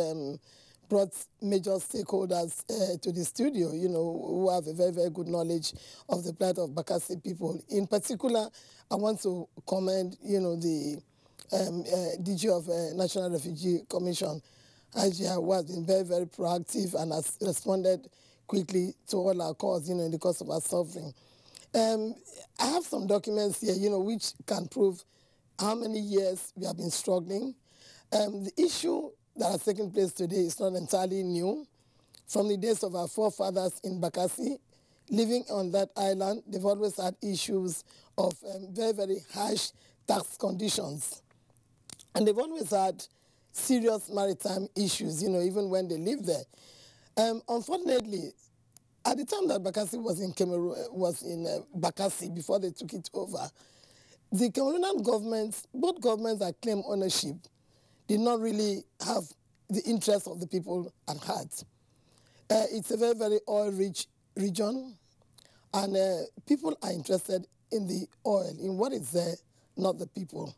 brought major stakeholders to the studio, you know, who have a very, very good knowledge of the plight of Bakassi people. In particular, I want to commend, you know, the DG of National Refugee Commission, IGR, who has been very, very proactive and has responded quickly to all our calls, you know, in the course of our suffering. I have some documents here, you know, which can prove how many years we have been struggling. The issue that has taken place today is not entirely new. From the days of our forefathers in Bakassi, living on that island, they've always had issues of very, very harsh tax conditions. And they've always had serious maritime issues, you know, even when they lived there. Unfortunately, at the time that Bakassi was in Cameroon, Bakassi, before they took it over, the Cameroonian governments, both governments that claim ownership, did not really have the interests of the people at heart. It's a very, very oil-rich region, and people are interested in the oil, in what is there, not the people.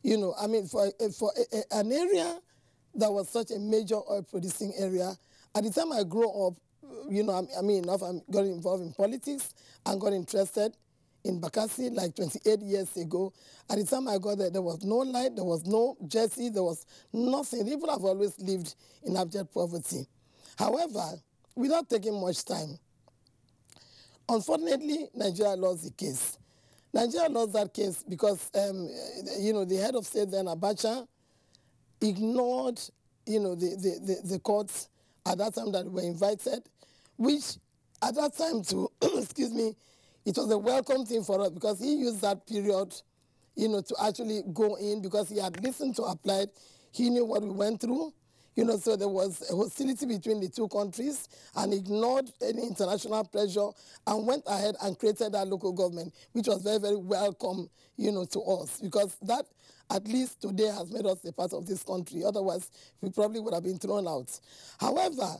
You know, I mean, for an area that was such a major oil-producing area, at the time I grew up, you know, I got involved in politics and got interested in Bakassi like 28 years ago. At the time I got there, there was no light, there was no jersey, there was nothing. People have always lived in abject poverty. However, without taking much time, unfortunately, Nigeria lost the case. Nigeria lost that case because, you know, the head of state then, Abuja, ignored, you know, the courts at that time that were invited, which at that time too, excuse me, it was a welcome thing for us because he used that period, you know, to actually go in because he had listened to Applied. He knew what we went through, you know, so there was a hostility between the two countries and ignored any international pressure and went ahead and created that local government, which was very, very welcome, you know, to us because that at least today has made us a part of this country. Otherwise, we probably would have been thrown out. However,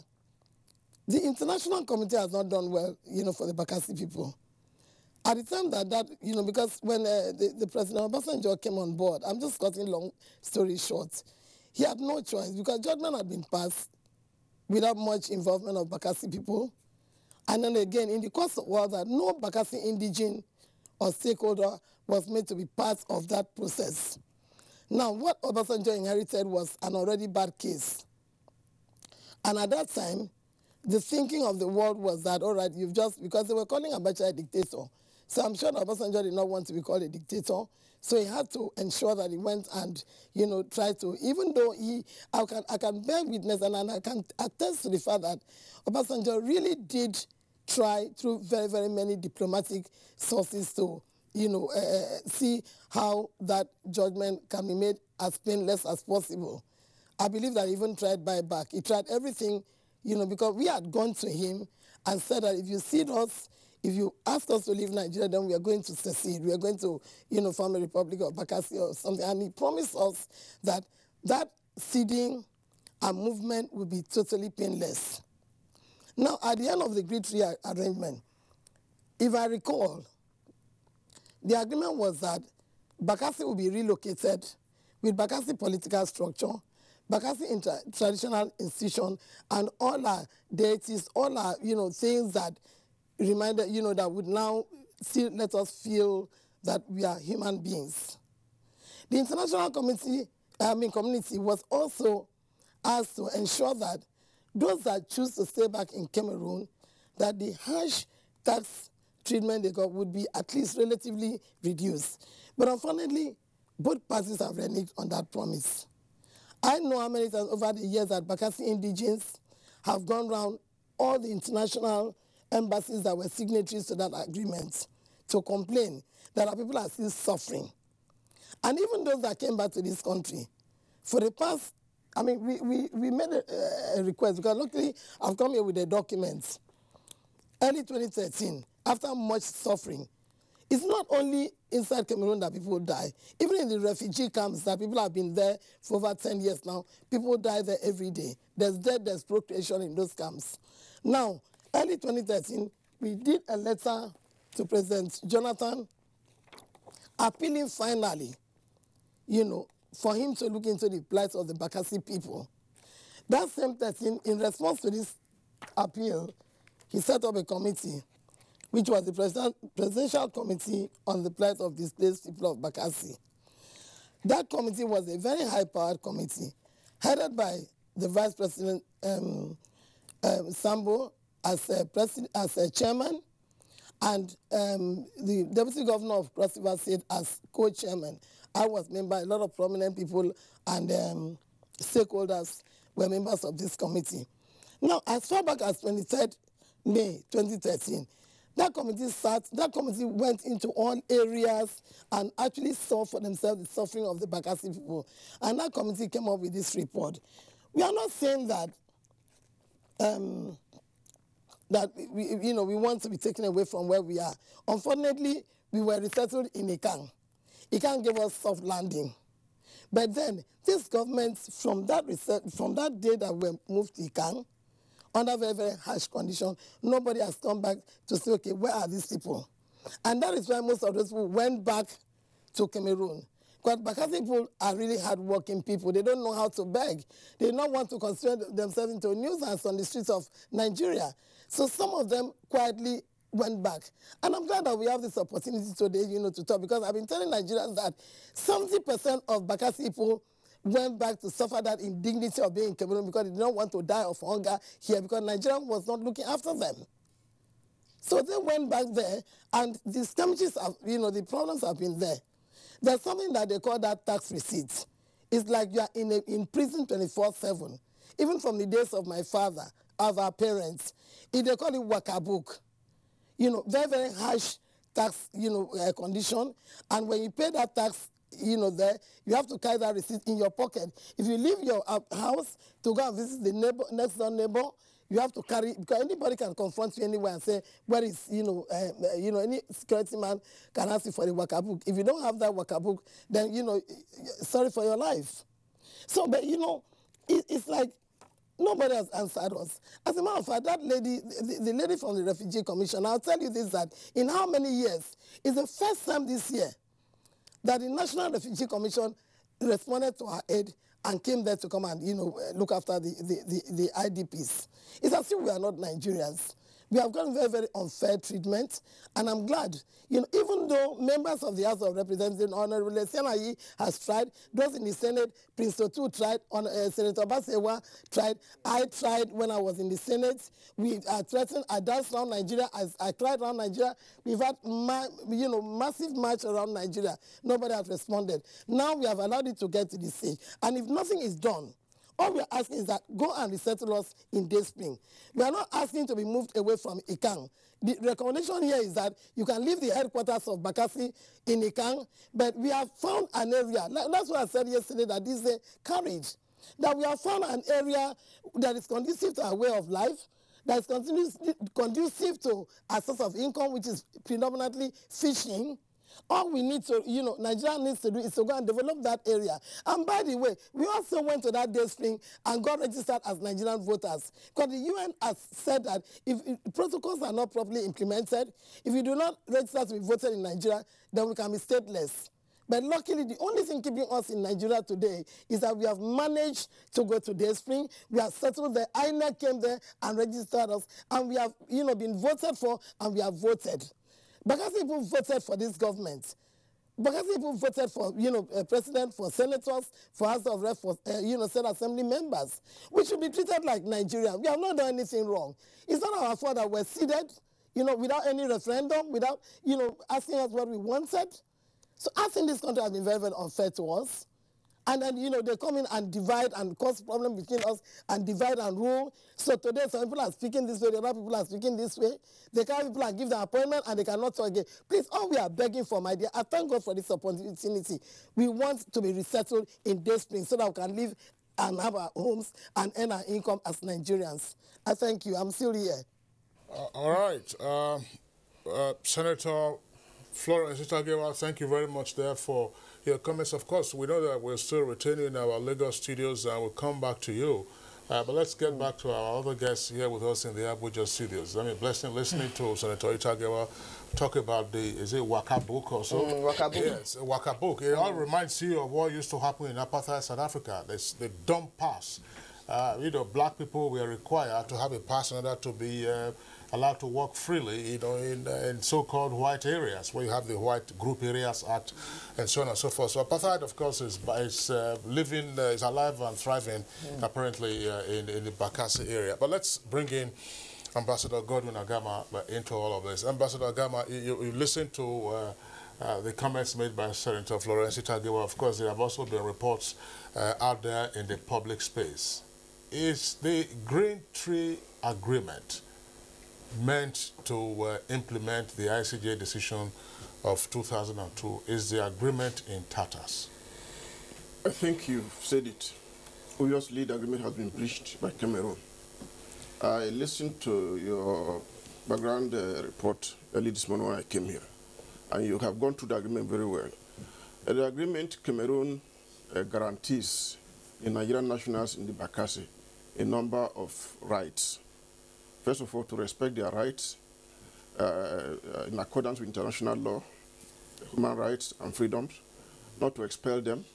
the international community has not done well, you know, for the Bakassi people. At the time that you know, because when the President Obasanjo came on board, I'm just cutting long story short, he had no choice because judgment had been passed without much involvement of Bakassi people. And then again, in the course of all that, no Bakassi indigene or stakeholder was made to be part of that process. Now, what Obasanjo inherited was an already bad case. And at that time, the thinking of the world was that, all right, because they were calling Abacha a dictator. So I'm sure that Obasanjo did not want to be called a dictator. So he had to ensure that he went and, you know, tried to, even though I can bear witness and I can attest to the fact that Obasanjo really did try through very, very many diplomatic sources to, you know, see how that judgment can be made as painless as possible. I believe that he even tried buyback. He tried everything, you know, because we had gone to him and said that if you cede us, if you ask us to leave Nigeria, then we are going to secede. We are going to, you know, form a Republic of Bakassi or something. And he promised us that that ceding and movement will be totally painless. Now, at the end of the Great Tree arrangement, if I recall, the agreement was that Bakassi will be relocated with Bakassi political structure, Bakassi traditional institution, and all our deities, all our, you know, things that reminded, you know, that would now let us feel that we are human beings. The international community was also asked to ensure that those that choose to stay back in Cameroon, that the harsh tax treatment they got would be at least relatively reduced. But unfortunately, both parties have reneged on that promise. I know how many times over the years that Bakassi indigenes have gone around all the international embassies that were signatories to that agreement to complain that our people are still suffering. And even those that came back to this country, for the past, I mean, we made a request, because luckily I've come here with the documents. Early 2013, after much suffering, it's not only inside Cameroon that people die. Even in the refugee camps that people have been there for over 10 years now, people die there every day. There's death, there's procreation in those camps. Now, early 2013, we did a letter to President Jonathan appealing finally, you know, for him to look into the plight of the Bakassi people. That same 13, in response to this appeal, he set up a committee, which was the Presidential Committee on the Plight of Displaced People of Bakassi. That committee was a very high-powered committee, headed by the Vice President Sambo as a chairman, and the Deputy Governor of Cross River State as co-chairman. I was member, a lot of prominent people and stakeholders were members of this committee. Now, as far back as 23rd May 2013, that committee went into all areas and actually saw for themselves the suffering of the Bakassi people. And that committee came up with this report. We are not saying that we want to be taken away from where we are. Unfortunately, we were resettled in Ikang. Ikang gave us soft landing. But then, this government, from that day that we moved to Ikang, under very, very harsh conditions, nobody has come back to say, okay, where are these people? And that is why most of those people went back to Cameroon. Because Bakassi people are really hard-working people. They don't know how to beg. They don't want to consider themselves into a nuisance on the streets of Nigeria. So some of them quietly went back. And I'm glad that we have this opportunity today, to talk, because I've been telling Nigerians that 70% of Bakassi people went back to suffer that indignity of being in Cameroon because they did not want to die of hunger here because Nigeria was not looking after them. So they went back there, and the damages, the problems have been there. There's something that they call that tax receipt. It's like you are in prison 24/7. Even from the days of my father, of our parents, they call it waka book. Very, very harsh tax, condition. And when you pay that tax, there, you have to carry that receipt in your pocket. If you leave your house to go and visit the next door neighbor, you have to carry, because anybody can confront you anywhere and say, where is, any security man can ask you for the waka book. If you don't have that waka book, then, sorry for your life. So, but, it's like nobody has answered us. As a matter of fact, that lady, the lady from the Refugee Commission, I'll tell you this, that in how many years, it's the first time this year that the National Refugee Commission responded to our aid and came there to come and, look after the IDPs. It's as if we are not Nigerians. We have gotten very, very unfair treatment, and I'm glad, even though members of the House of Representatives, Honorable Senayi has tried, those in the Senate, Prince Otu tried, Senator Basewa tried, I tried when I was in the Senate. We are threatened, I danced around Nigeria, I cried around Nigeria. We've had, massive march around Nigeria. Nobody has responded. Now we have allowed it to get to this stage, and if nothing is done, all we are asking is that go and resettle us in Day Spring. We are not asking to be moved away from Ikang. The recommendation here is that you can leave the headquarters of Bakassi in Ikang, but we have found an area. That's what I said yesterday, that this is a courage. That we have found an area that is conducive to our way of life, that is conducive to our source of income, which is predominantly fishing. All we need to, Nigeria needs to do is to go and develop that area. And by the way, we also went to that Day Spring and got registered as Nigerian voters. Because the UN has said that if protocols are not properly implemented, if you do not register to be voted in Nigeria, then we can be stateless. But luckily, the only thing keeping us in Nigeria today is that we have managed to go to Day Spring. We have settled there. INEC came there and registered us. And we have, been voted for, and we have voted. Bakassi people voted for this government. Bakassi people voted for, president, for senators, for House of Reps, for, State Assembly members. We should be treated like Nigeria. We have not done anything wrong. It's not our fault that we're seated, without any referendum, without, asking us what we wanted. So I think this country has been very, very unfair to us. And then, they come in and divide and cause problems between us and divide and rule. So today, some people are speaking this way, the other people are speaking this way. They carry people and give them appointment, and they cannot talk again. Please, all we are begging for, my dear, I thank God for this opportunity. We want to be resettled in Day Spring so that we can live and have our homes and earn our income as Nigerians. I thank you. I'm still here. All right. Senator Florence Itagewa, thank you very much there for your comments. Of course, we know that we're still retaining our Lagos studios and we'll come back to you. But let's get back to our other guests here with us in the Abuja studios. I mean, listening to Senator Itagewa talk about is it Waka Book or so? Waka Book. Yes, Waka Book. It all reminds you of what used to happen in apartheid South Africa. They don't pass. black people were required to have a pass in order to be allowed to walk freely, in so-called white areas, where you have the White Group Areas Act, and so on and so forth. So apartheid, of course, is alive and thriving, apparently, in the Bakassi area. But let's bring in Ambassador Godwin Agama into all of this. Ambassador Agama, you listened to the comments made by Senator Florence Itagewa. Of course, there have also been reports out there in the public space. Is the Green Tree Agreement meant to implement the ICJ decision of 2002? Is the agreement in tatters? I think you've said it. Obviously, the agreement has been breached by Cameroon. I listened to your background report early this morning when I came here, and you have gone through the agreement very well. The agreement, Cameroon guarantees the Nigerian nationals in the Bakassi a number of rights. First of all, to respect their rights in accordance with international law, human rights and freedoms, not to expel them,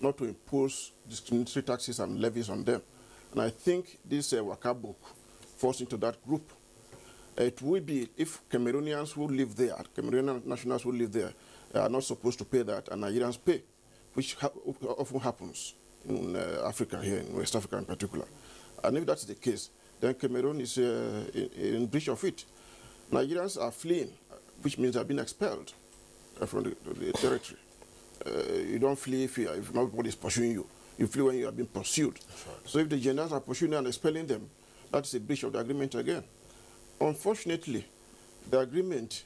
not to impose discriminatory taxes and levies on them. And I think this Waka book falls into that group. It will be if Cameroonians who live there, Cameroonian nationals who live there, are not supposed to pay that, and Nigerians pay, which often happens in Africa, here in West Africa in particular. And if that's the case, then Cameroon is in breach of it. Nigerians are fleeing, which means they're being expelled from the territory. You don't flee if nobody is pursuing you. You flee when you are being pursued. Right. So if the generals are pursuing and expelling them, that's a breach of the agreement again. Unfortunately, the agreement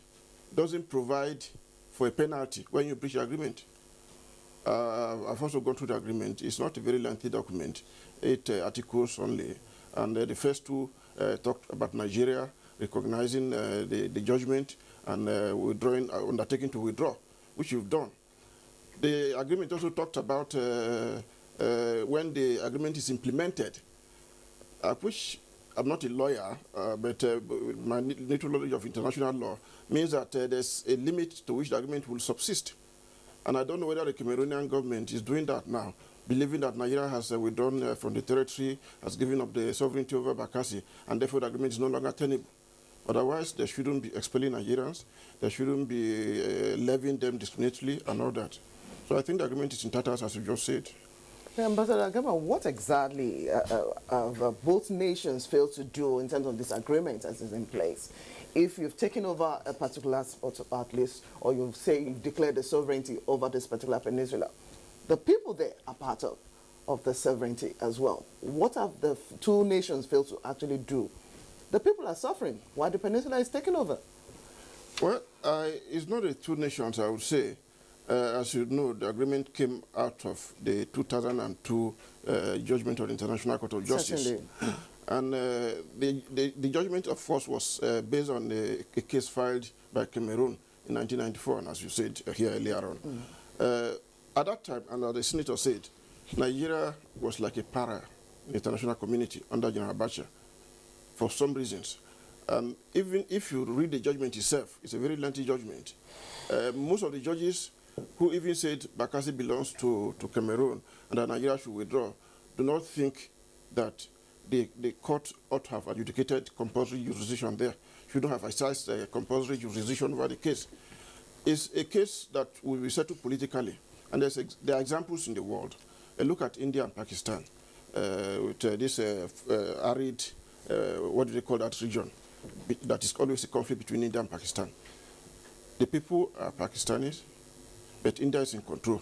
doesn't provide for a penalty when you breach the agreement. I've also gone through the agreement. It's not a very lengthy document, 8 articles only. And the first 2 talked about Nigeria recognizing the judgment and undertaking to withdraw, which you've done. The agreement also talked about when the agreement is implemented, which I'm not a lawyer, but my little knowledge of international law means that there's a limit to which the agreement will subsist. And I don't know whether the Cameroonian government is doing that now, believing that Nigeria has withdrawn from the territory, has given up the sovereignty over Bakassi, and therefore the agreement is no longer tenable. Otherwise, they shouldn't be expelling Nigerians, they shouldn't be levying them discriminatorily and all that. So I think the agreement is in tatters, as you just said. Ambassador Agama, what exactly have both nations failed to do in terms of this agreement as is in place? If you've taken over a particular spot at least, or you've declared the sovereignty over this particular peninsula, the people there are part of the sovereignty as well. What have the 2 nations failed to actually do? The people are suffering while the peninsula is taken over. Well, it's not the 2 nations, I would say. As you know, the agreement came out of the 2002 judgment of the International Court of Justice. Certainly. And the judgment, of course, was based on a case filed by Cameroon in 1994, and as you said here earlier on. At that time, and as the senator said, Nigeria was like a para in the international community under General Abuja for some reasons. Even if you read the judgment itself, it's a very lengthy judgment. Most of the judges who even said Bakassi belongs to Cameroon and that Nigeria should withdraw do not think that the court ought to have adjudicated compulsory jurisdiction there. Shouldn't have exercised compulsory jurisdiction over the case. It's a case that will be settled politically. And there are examples in the world. Look at India and Pakistan with this arid, what do they call that region? That is always a conflict between India and Pakistan. The people are Pakistanis, but India is in control.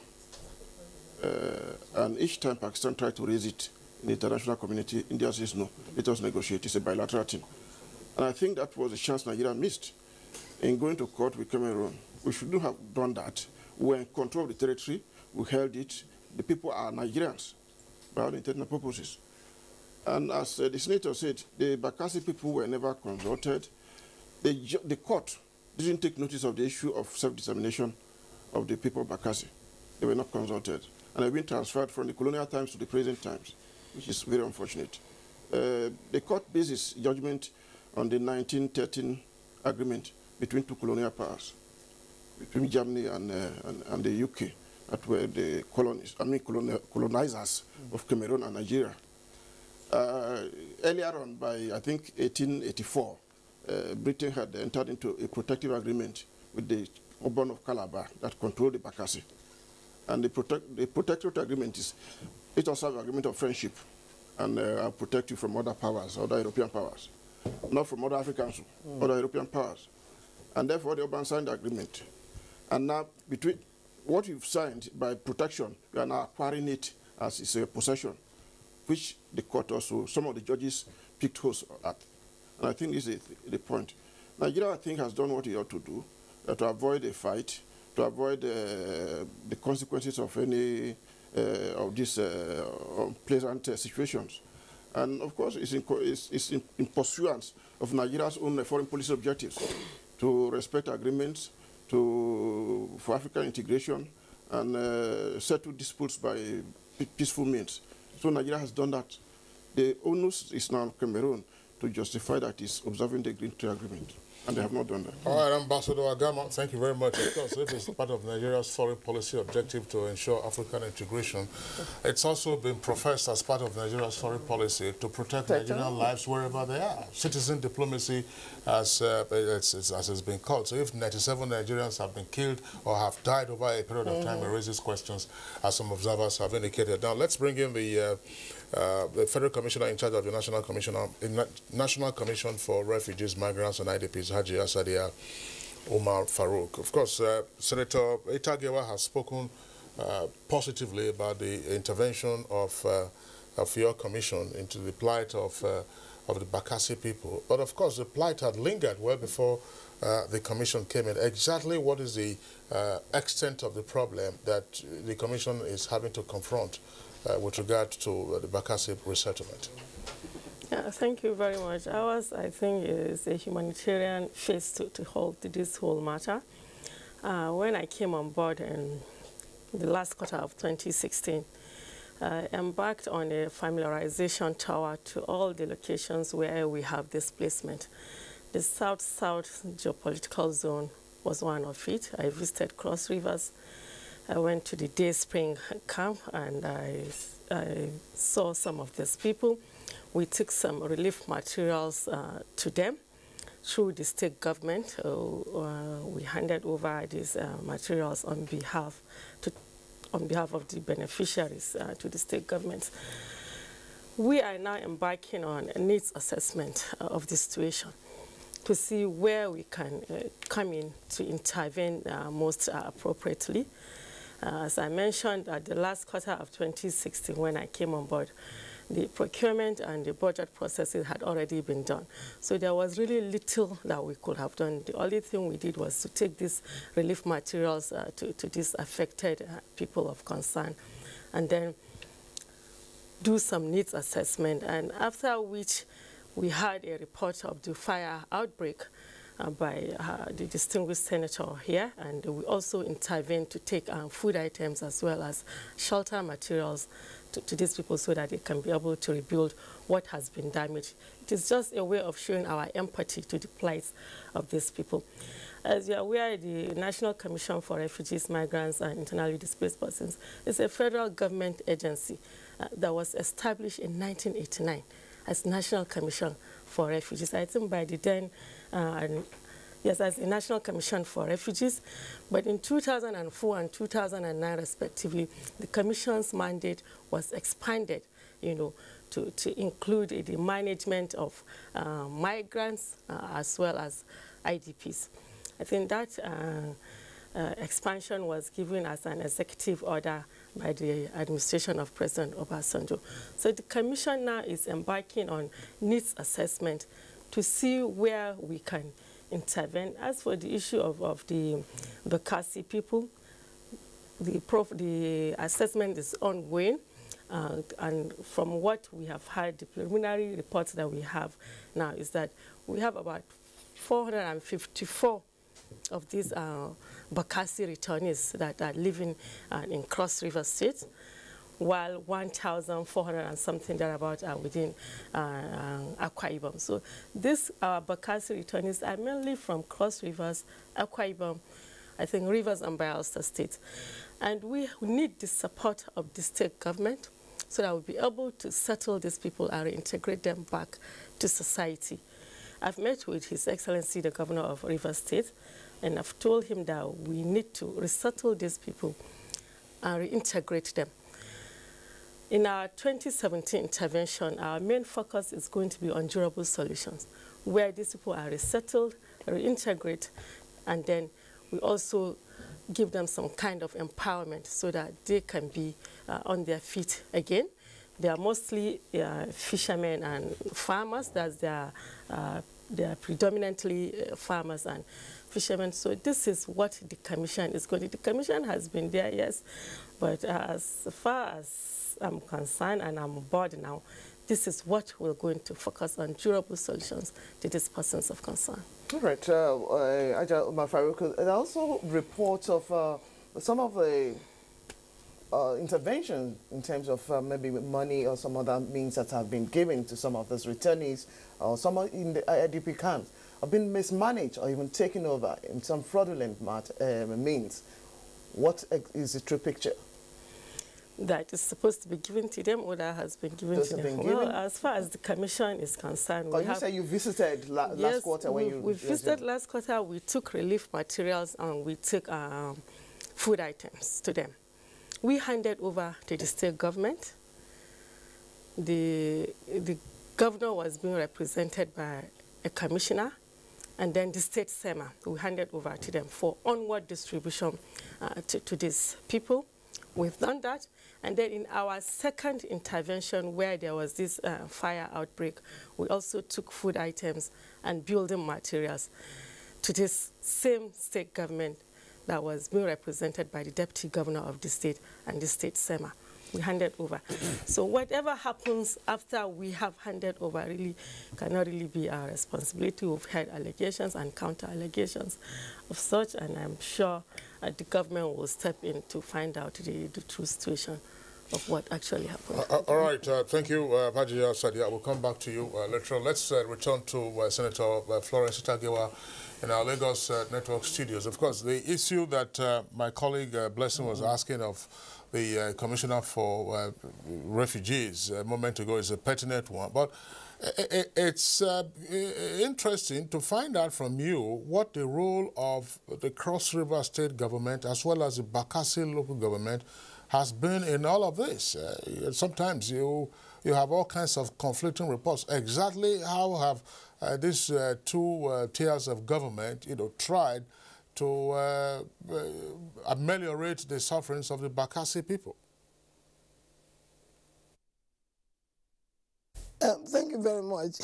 And each time Pakistan tried to raise it in the international community, India says no, let us negotiate. It's a bilateral thing. And I think that was a chance Nigeria missed in going to court with Cameroon. We shouldn't have done that. We were in control of the territory, we held it. The people are Nigerians by all intents and purposes. And as the senator said, the Bakassi people were never consulted. The court didn't take notice of the issue of self-determination of the people of Bakassi. They were not consulted. And they've been transferred from the colonial times to the present times, which is very unfortunate. The court bases judgment on the 1913 agreement between 2 colonial powers, between Germany and the UK, that were the colonizers of Cameroon and Nigeria. Earlier on, by I think 1884, Britain had entered into a protective agreement with the Urban of Calabar that controlled the Bakassi. And the protectorate agreement is, it also an agreement of friendship, and I'll protect you from other powers, other European powers, not from other Africans, other European powers. And therefore, the Urban signed the agreement. And now, between what you've signed by protection, you are now acquiring it as its a possession, which the court also, some of the judges picked holes at. And I think this is the point. Nigeria, I think, has done what it ought to do, to avoid a fight, to avoid the consequences of any of these unpleasant situations. And of course, it's in pursuance of Nigeria's own foreign policy objectives to respect agreements, for African integration, and settle disputes by peaceful means. So Nigeria has done that. The onus is now Cameroon to justify that it's observing the Green Tree Agreement. And they have not done that. All right, Ambassador Agama, thank you very much. Of course, if it's part of Nigeria's foreign policy objective to ensure African integration, it's also been professed as part of Nigeria's foreign policy to protect Nigerian lives wherever they are. Citizen diplomacy, as it's been called. So if 97 Nigerians have been killed or have died over a period of time, it raises questions, as some observers have indicated. Now, let's bring in the Federal Commissioner in charge of the National Commission for Refugees, Migrants and IDPs, Haji Asadia Umar Farouk. Of course, Senator Itagewa has spoken positively about the intervention of your commission into the plight of the Bakassi people. But of course, the plight had lingered well before the commission came in. Exactly what is the extent of the problem that the commission is having to confront with regard to the Bakassi resettlement? Yeah, thank you very much. Ours, I think, is a humanitarian face to hold this whole matter. When I came on board in the last quarter of 2016, I embarked on a familiarization tour to all the locations where we have displacement. The South-South geopolitical zone was one of it. I visited Cross Rivers. I went to the Day Spring camp and I saw some of these people. We took some relief materials to them through the state government. We handed over these materials on behalf of the beneficiaries to the state government. We are now embarking on a needs assessment of the situation to see where we can come in to intervene most appropriately. As I mentioned, at the last quarter of 2016, when I came on board, the procurement and the budget processes had already been done. So there was really little that we could have done. The only thing we did was to take these relief materials to these affected people of concern and then do some needs assessment. And after which we had a report of the fire outbreak by the distinguished senator here, and we also intervened to take food items as well as shelter materials to these people so that they can be able to rebuild what has been damaged. It is just a way of showing our empathy to the plight of these people. As you are aware, the National Commission for Refugees, Migrants and Internally Displaced Persons is a federal government agency that was established in 1989 as National Commission for Refugees. I think by the then, yes, as the National Commission for Refugees, but in 2004 and 2009 respectively, the Commission's mandate was expanded, to include the management of migrants as well as IDPs. I think that expansion was given as an executive order by the administration of President Obasanjo. So the Commission now is embarking on needs assessment to see where we can intervene. As for the issue of the Bakassi people, the assessment is ongoing. And from what we have heard, the preliminary reports that we have now is that we have about 454 of these Bakassi returnees that are living in Cross River State, while 1,400 and something thereabout are within Akwa Ibom. So these Bakassi returnees are mainly from Cross Rivers, Akwa Ibom, I think Rivers and Bayelsa State. And we need the support of the state government so that we'll be able to settle these people and reintegrate them back to society. I've met with His Excellency, the Governor of Rivers State, and I've told him that we need to resettle these people and reintegrate them. In our 2017 intervention, our main focus is going to be on durable solutions, where these people are resettled, reintegrate, and then we also give them some kind of empowerment so that they can be on their feet again. They are mostly fishermen and farmers. They are predominantly farmers and fishermen. So this is what the commission is going to do. The commission has been there, yes, but as far as I'm concerned and I'm on board now, this is what we're going to focus on, durable solutions to these persons of concern. All right, Aja Umar Farouk, there are also reports of some of the intervention in terms of maybe money or some other means that have been given to some of those returnees or some in the IDP camps have been mismanaged or even taken over in some fraudulent means. What is the true picture? That is supposed to be given to them or that has been given to them? Well, as far as the commission is concerned... you say you visited last quarter when you... we visited last quarter, we took relief materials and we took food items to them. We handed over to the state government. The governor was being represented by a commissioner, and then the state SEMA, we handed over to them for onward distribution to these people. We've done that. And then in our second intervention, where there was this fire outbreak, we also took food items and building materials to this same state government that was being represented by the deputy governor of the state and the state SEMA. We handed over. So whatever happens after we have handed over really cannot really be our responsibility. We've had allegations and counter-allegations of such, and I'm sure the government will step in to find out the true situation of what actually happened. All right, thank you, Pajiya Sadia. We'll come back to you later on. Let's return to Senator Florence Itagewa in our Lagos Network studios. Of course, the issue that my colleague Blessing was asking of the Commissioner for Refugees a moment ago is a pertinent one. But it's interesting to find out from you what the role of the Cross River State government as well as the Bakassi local government has been in all of this. Sometimes you have all kinds of conflicting reports. Exactly how have these two tiers of government, tried to ameliorate the sufferings of the Bakassi people? Thank you very much.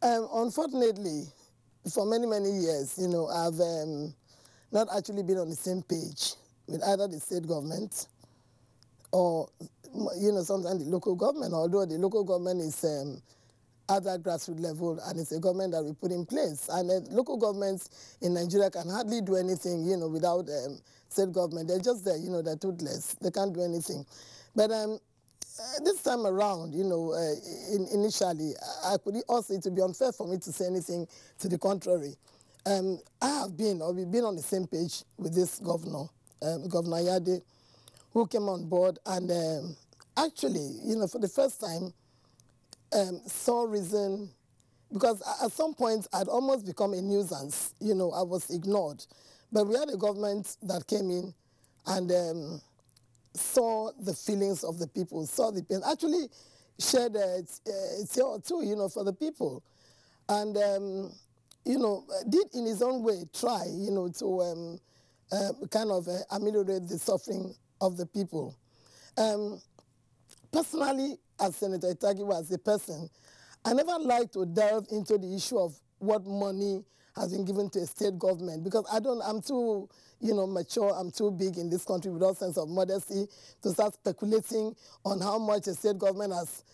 Unfortunately, for many, many years, I've not actually been on the same page with either the state government or, sometimes the local government, although the local government is at that grassroots level and it's a government that we put in place. And local governments in Nigeria can hardly do anything, without state government. They're just there, they're toothless. They can't do anything. But this time around, initially, I could also, it would be unfair for me to say anything to the contrary. We've been on the same page with this governor, Governor Yade, who came on board and actually, for the first time, saw reason, because at some point I'd almost become a nuisance. I was ignored. But we had a government that came in and saw the feelings of the people, saw the pain, actually shared a tear or two, for the people. And, did in his own way try, to kind of ameliorate the suffering of the people. Personally, as Senator Itagewa, as a person, I never like to delve into the issue of what money has been given to a state government, because I'm too, mature, I'm too big in this country with all sense of modesty to start speculating on how much a state government has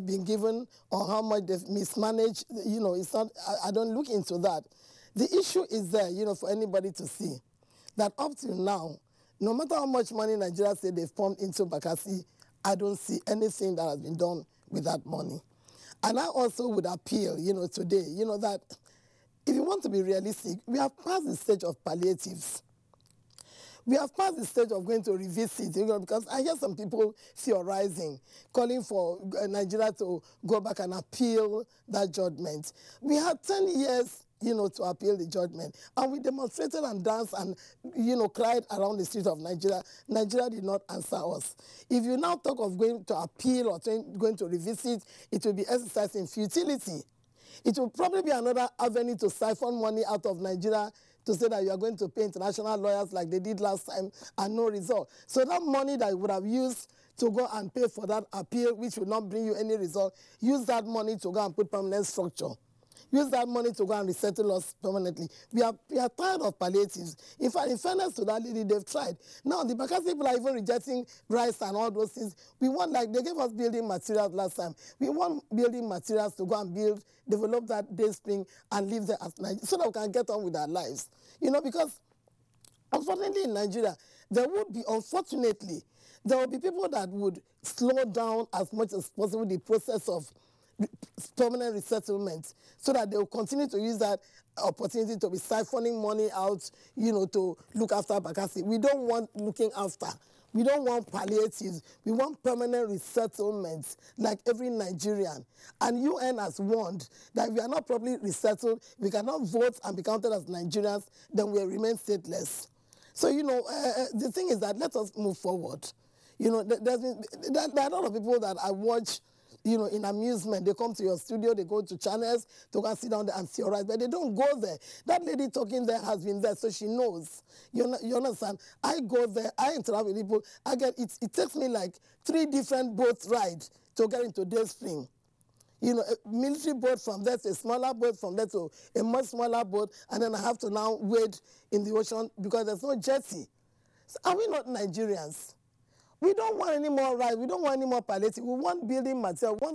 been given or how much they've mismanaged. It's not, I don't look into that. The issue is there, for anybody to see, that up till now, no matter how much money Nigeria say they've pumped into Bakassi, I don't see anything that has been done with that money. And I also would appeal, today, that if you want to be realistic, we have passed the stage of palliatives. We have passed the stage of going to revisit, because I hear some people theorizing, calling for Nigeria to go back and appeal that judgment. We had 10 years, to appeal the judgment. And we demonstrated and danced and, cried around the streets of Nigeria. Nigeria did not answer us. If you now talk of going to appeal or going to revisit, it will be exercised in futility. It will probably be another avenue to siphon money out of Nigeria to say that you are going to pay international lawyers like they did last time and no result. So that money that you would have used to go and pay for that appeal, which will not bring you any result, use that money to go and put permanent structure. Use that money to go and resettle us permanently. We are tired of palliatives. In fact, in fairness to that lady, they've tried. Now, the Bakassi people are even rejecting rice and all those things. We want, like, they gave us building materials last time. We want building materials to go and build, develop that day spring and live there as Nigeria, so that we can get on with our lives. Because unfortunately in Nigeria, there would be, unfortunately, there will be people that would slow down as much as possible the process of permanent resettlement, so that they will continue to use that opportunity to be siphoning money out, to look after Bakassi. We don't want looking after. We don't want palliatives. We want permanent resettlements like every Nigerian. And UN has warned that if we are not properly resettled, we cannot vote and be counted as Nigerians, then we remain stateless. So, the thing is that let us move forward. There are a lot of people that I watch, in amusement. They come to your studio, they go to channels, to go and sit down there and theorize, but they don't go there. That lady talking there has been there, so she knows. You understand? I go there, I interact with people. It takes me like 3 different boat rides to get into Day Spring. A military boat from there to a smaller boat, from there to a much smaller boat, and then I have to now wade in the ocean because there's no jetty. So are we not Nigerians? We don't want any more rights. We don't want any more palliative. We want building material. We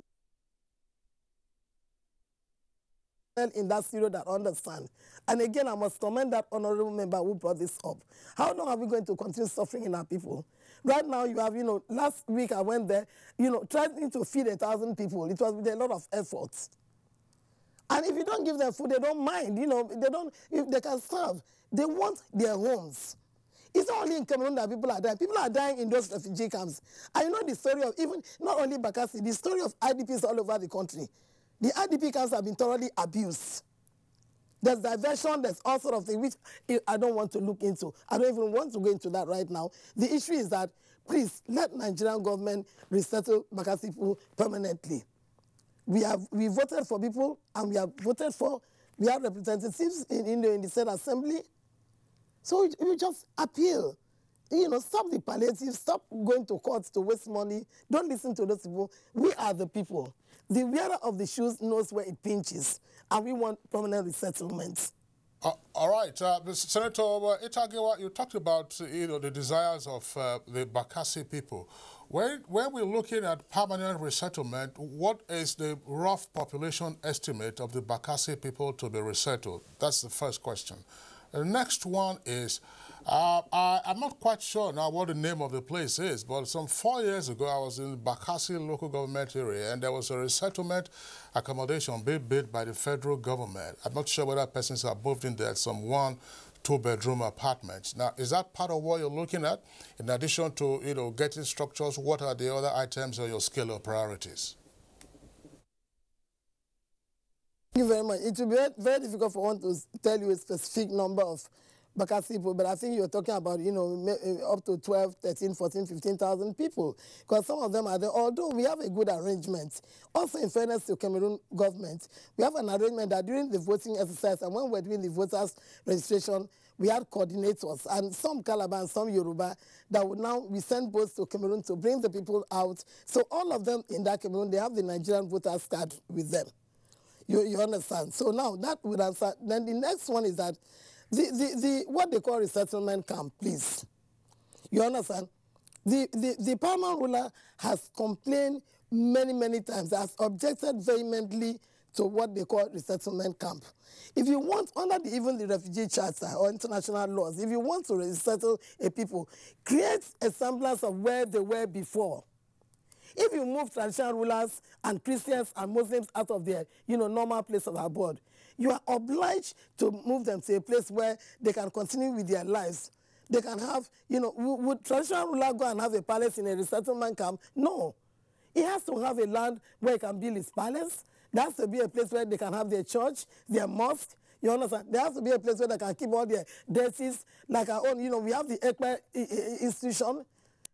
want in that studio that understand. And again, I must commend that honorable member who brought this up. How long are we going to continue suffering in our people? Right now, you have, last week I went there, trying to feed 1,000 people. It was with a lot of effort. And if you don't give them food, they don't mind. If they can serve. They want their homes. It's not only in Cameroon that people are dying. People are dying in those refugee camps. And the story of not only Bakassi, the story of IDPs all over the country. The IDP camps have been thoroughly abused. There's diversion, there's all sorts of things, which I don't want to look into. I don't even want to go into that right now. The issue is that, please, let Nigerian government resettle Bakassi people permanently. We voted for people, and we have representatives in the State Assembly. So you just appeal. Stop the palliative, stop going to courts to waste money. Don't listen to those people. We are the people. The wearer of the shoes knows where it pinches, and we want permanent resettlements. All right. Senator Itagewa, you talked about the desires of the Bakassi people. When we're looking at permanent resettlement, what is the rough population estimate of the Bakassi people to be resettled? That's the first question. The next one is, I'm not quite sure now what the name of the place is, but some 4 years ago, I was in the Bakassi local government area, and there was a resettlement accommodation being built by the federal government. I'm not sure whether persons are moved in there, some 1- 2-bedroom apartments. Now, is that part of what you're looking at? In addition to, getting structures, what are the other items on your scale of priorities? Thank you very much. It will be very difficult for one to tell you a specific number of Bakassi people, but I think you're talking about, up to 12, 13, 14, 15,000 people, because some of them are there. Although we have a good arrangement, also in fairness to Cameroon government, we have an arrangement that during the voting exercise and when we're doing the voters registration, we had coordinators, and some Calabar and some Yoruba that would now, we send boats to Cameroon to bring the people out. So all of them in that Cameroon, they have the Nigerian voters card with them. You understand? So now that would answer. Then the next one is that what they call resettlement camp, please. You understand? The paramount ruler has complained many times, has objected vehemently to what they call resettlement camp. If you want, under even the refugee charter or international laws, if you want to resettle a people, create a semblance of where they were before. If you move traditional rulers and Christians and Muslims out of their, normal place of abode, you are obliged to move them to a place where they can continue with their lives. They can have, you know, would traditional ruler go and have a palace in a resettlement camp? No. He has to have a land where he can build his palace. There has to be a place where they can have their church, their mosque. You understand? There has to be a place where they can keep all their deities, like our own. You know, we have the Ekpe institution.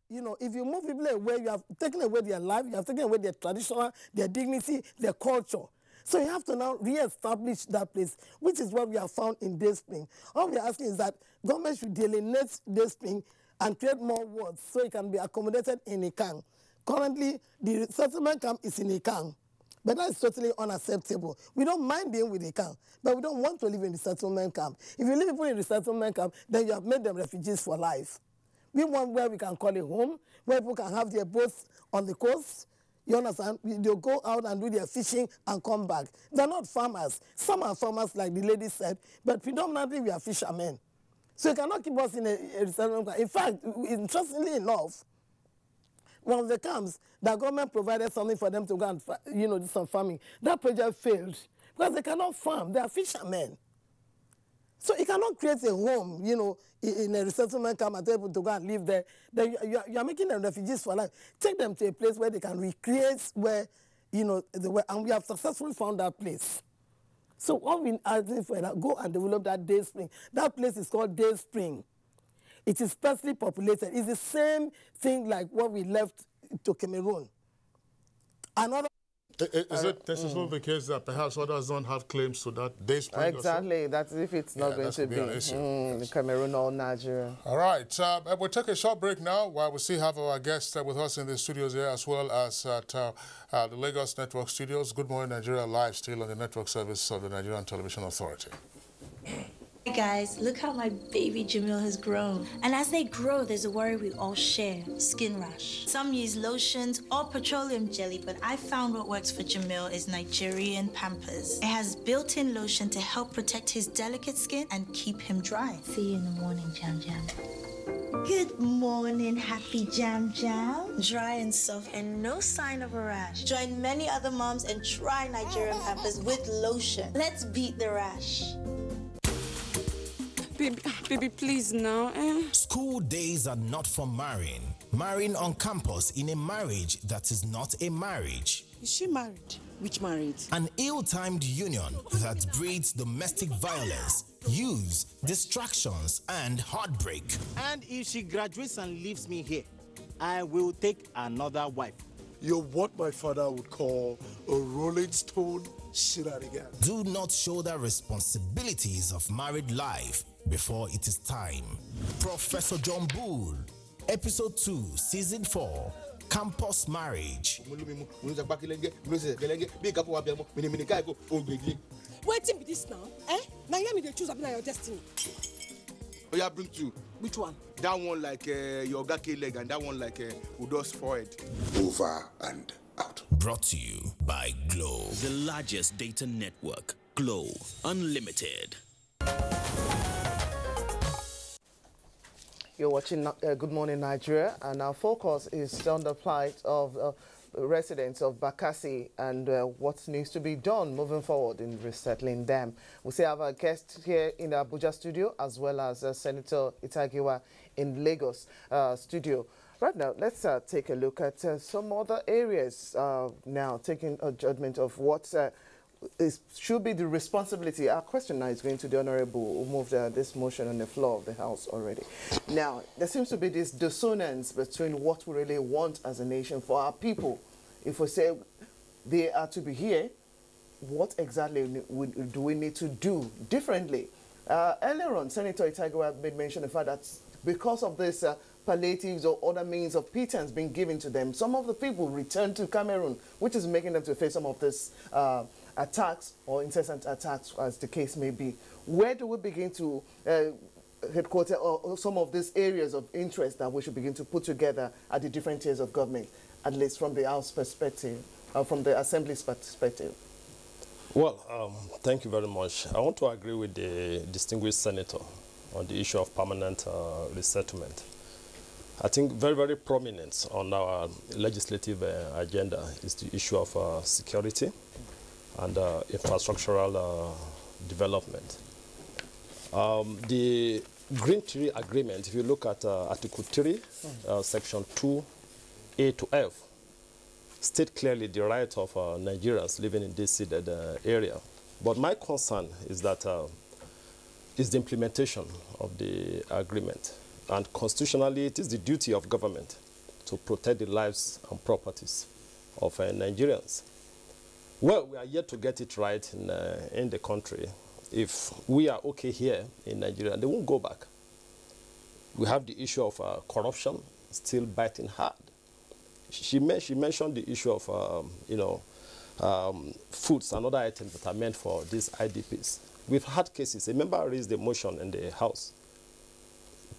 You know, if you move people away, you have taken away their life, you have taken away their traditional, their dignity, their culture. So you have to now re-establish that place, which is what we have found in Displaced. All we are asking is that government should delineate Displaced and create more wards so it can be accommodated in a camp. Currently, the settlement camp is in a camp, but that is totally unacceptable. We don't mind being with a camp, but we don't want to live in the settlement camp. If you leave people in the settlement camp, then you have made them refugees for life. We want where we can call it home, where people can have their boats on the coast. You understand? They'll go out and do their fishing and come back. They're not farmers. Some are farmers, like the lady said, but predominantly we are fishermen. So you cannot keep us in a resettlement camp. In fact, interestingly enough, one of the camps, the government provided something for them to go and, you know, do some farming. That project failed because they cannot farm. They are fishermen. So you cannot create a home, you know, in a resettlement camp and tell people to go and live there. Then you are making them refugees for life. Take them to a place where they can recreate where, you know, and we have successfully found that place. So what we are doing for that, go and develop that Day Spring. That place is called Day Spring. It is sparsely populated. It's the same thing like what we left to Cameroon. Another. Is it necessarily the case that perhaps others don't have claims to that Day Spring? Exactly. That's if it's not going to be Cameroon or Nigeria. All right. We'll take a short break now while we still have our guests with us in the studios here as well as at the Lagos Network Studios. Good Morning Nigeria live still on the network service of the Nigerian Television Authority. Hey guys, look how my baby Jamil has grown. And as they grow, there's a worry we all share, skin rash. Some use lotions or petroleum jelly, but I found what works for Jamil is Nigerian Pampers. It has built-in lotion to help protect his delicate skin and keep him dry. See you in the morning, Jam Jam. Good morning, happy Jam Jam. Dry and soft and no sign of a rash. Join many other moms and try Nigerian Pampers with lotion. Let's beat the rash. Baby, please now. School days are not for marrying. Marrying on campus in a marriage that is not a marriage. Is she married? Which marriage? An ill-timed union that breeds domestic violence, use, distractions, and heartbreak. And if she graduates and leaves me here, I will take another wife. You're what my father would call a Rolling Stone shenanigans. Do not shoulder responsibilities of married life before it is time. Professor John Bull, Episode 2, Season 4, Campus Marriage. Waiting be this now? Now you me they choose up your destiny. Oh yeah, bring two. Which one? That one like your gaki leg and that one like Udo's forehead. Over and out. Brought to you by Glow. The largest data network, Glow Unlimited. You're watching Good Morning Nigeria, and our focus is on the plight of residents of Bakassi and what needs to be done moving forward in resettling them. We still have a guest here in the Abuja studio, as well as Senator Itagiwa in Lagos studio. Right now, let's take a look at some other areas now, taking a judgment of what should be the responsibility. Our question now is going to the Honorable who moved this motion on the floor of the House already. Now, there seems to be this dissonance between what we really want as a nation for our people. If we say they are to be here, what exactly do we need to do differently? Earlier on, Senator Itagiwa made mention of the fact that because of this palliatives or other means of pittance being given to them, some of the people return to Cameroon, which is making them to face some of this attacks or incessant attacks, as the case may be. Where do we begin to headquarter or some of these areas of interest that we should begin to put together at the different tiers of government, at least from the House perspective, from the Assembly's perspective? Well, thank you very much. I want to agree with the distinguished senator on the issue of permanent resettlement. I think very, very prominent on our legislative agenda is the issue of security and infrastructural development. The Green Tree Agreement, if you look at Article 3, Section 2A to F, state clearly the right of Nigerians living in this ceded area. But my concern is that is the implementation of the agreement. And constitutionally, it is the duty of government to protect the lives and properties of Nigerians. Well, we are yet to get it right in the country. If we are okay here in Nigeria, they won't go back. We have the issue of corruption still biting hard. She mentioned the issue of, foods and other items that are meant for these IDPs. We've had cases. A member raised a motion in the House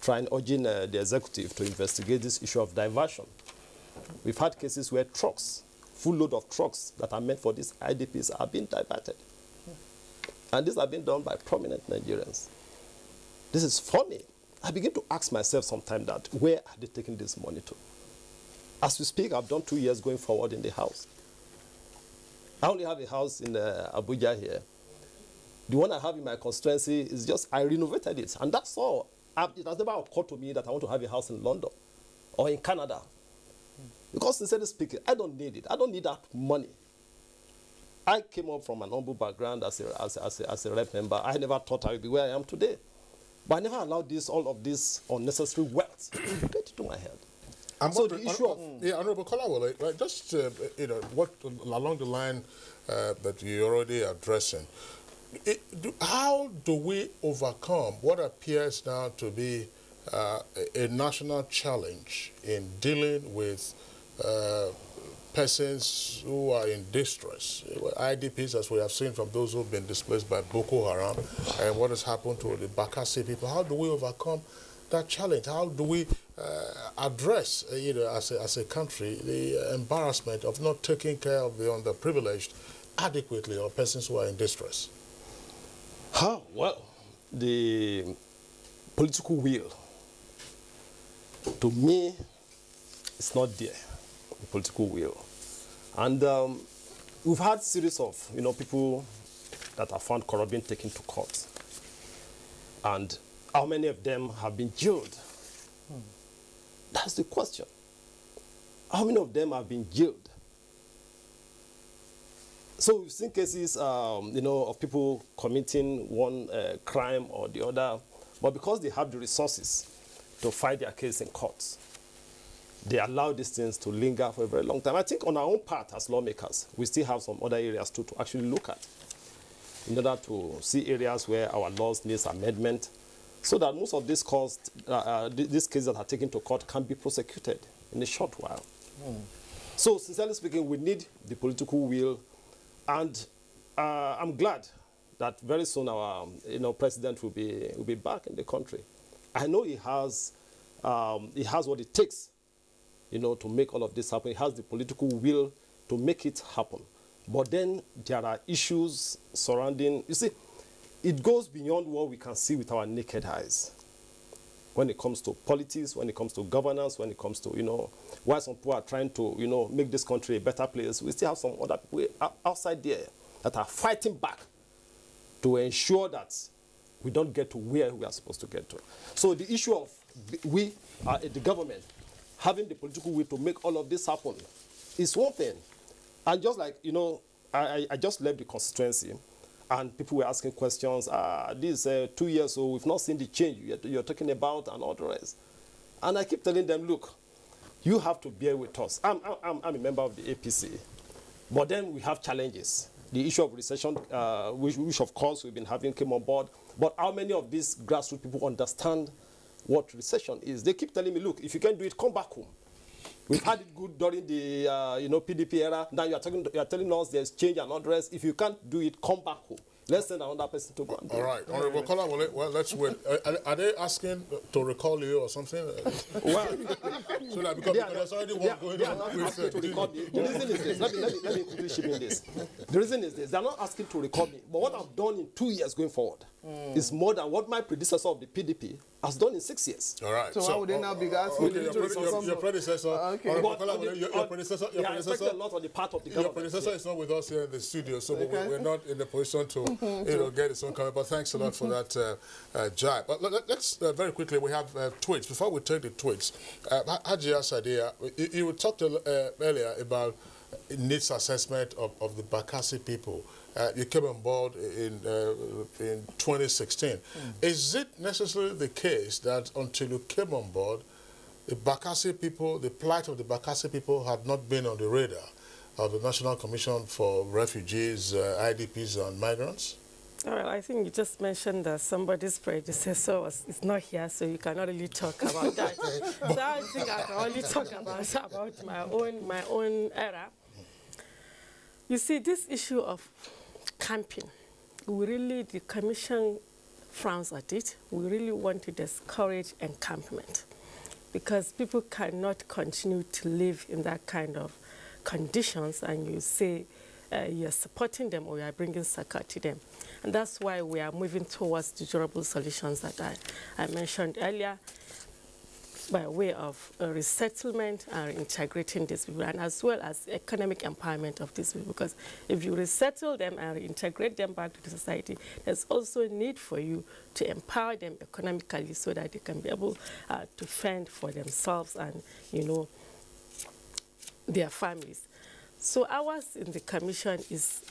urging the executive to investigate this issue of diversion. We've had cases where trucks, full load of trucks that are meant for these IDPs are being diverted. And these have been done by prominent Nigerians. This is funny. I begin to ask myself sometimes that where are they taking this money to? As we speak, I've done 2 years going forward in the house. I only have a house in Abuja here. The one I have in my constituency is just, I renovated it. And that's all. It has never occurred to me that I want to have a house in London or in Canada. Because sincerely speaking, I don't need it. I don't need that money. I came up from an humble background as a rep member. I never thought I would be where I am today. But I never allowed all of this unnecessary wealth to get into my head. So the issue of... Yeah, Honorable Kolawole, right, just, what along the line that you're already addressing, how do we overcome what appears now to be a national challenge in dealing with persons who are in distress, IDPs, as we have seen from those who have been displaced by Boko Haram, and what has happened to the Bakassi people? How do we overcome that challenge? How do we address, as a country, the embarrassment of not taking care of the underprivileged adequately, or persons who are in distress? How? Well, the political will, to me, it's not there. The political will. And we've had series of, people that are found corrupt being taken to court. And how many of them have been jailed? That's the question. How many of them have been jailed? So we've seen cases, of people committing one crime or the other, but because they have the resources to fight their case in courts, they allow these things to linger for a very long time. I think on our own part as lawmakers, we still have some other areas too to actually look at in order to see areas where our laws need amendment, so that most of these cases that are taken to court can be prosecuted in a short while. So sincerely speaking, we need the political will, and I'm glad that very soon our president will be back in the country. I know he has what it takes, to make all of this happen. He has the political will to make it happen. But then there are issues surrounding, you see, it goes beyond what we can see with our naked eyes. When it comes to politics, when it comes to governance, when it comes to, why some people are trying to, make this country a better place, we still have some other people outside there that are fighting back to ensure that we don't get to where we are supposed to get to. So the issue of the government, having the political will to make all of this happen is one thing. And just like, I just left the constituency and people were asking questions, this 2 years old, we've not seen the change you're talking about and all the rest. And I keep telling them, look, you have to bear with us. I'm a member of the APC, but then we have challenges. The issue of recession, which of course we've been having, came on board. But how many of these grassroots people understand what recession is? They keep telling me, look, if you can't do it, come back home. We've had it good during the PDP era. Now you are telling us there's change and all the rest. If you can't do it, come back home. Let's send another person to go and do it. All right. Honorable Kola, well, let's wait. Are they asking to recall you or something? Well, so that because there's already one going on. Not asking to record me. The reason is this. Let me quickly chip in this. The reason is this. They're not asking to record me. But what I've done in 2 years going forward, is more than what my predecessor of the PDP has done in 6 years. All right. So why would they now be asking your predecessor, your predecessor a lot on the part of the government. Your predecessor is not with us here in the studio, so we're not in the position to get his own comment. But thanks a lot for that jibe. But let's very quickly, we have tweets. Before we take the tweets, Haji Asadia, you talked earlier about needs assessment of the Bakassi people. You came on board in 2016. Is it necessarily the case that until you came on board, the Bakassi people, the plight of the Bakassi people had not been on the radar of the National Commission for Refugees, IDPs and Migrants? All right, I think you just mentioned that somebody's predecessor is not here, so you cannot really talk about that. So I think I can only talk about my own era. You see, this issue of camping, the Commission frowns at it. We really want to discourage encampment because people cannot continue to live in that kind of conditions and you say you're supporting them or you are bringing succor to them. And that's why we are moving towards the durable solutions that I mentioned earlier by way of resettlement and integrating these people, and as well as economic empowerment of these people. Because if you resettle them and reintegrate them back to the society, there's also a need for you to empower them economically so that they can be able to fend for themselves and, their families. So ours in the Commission is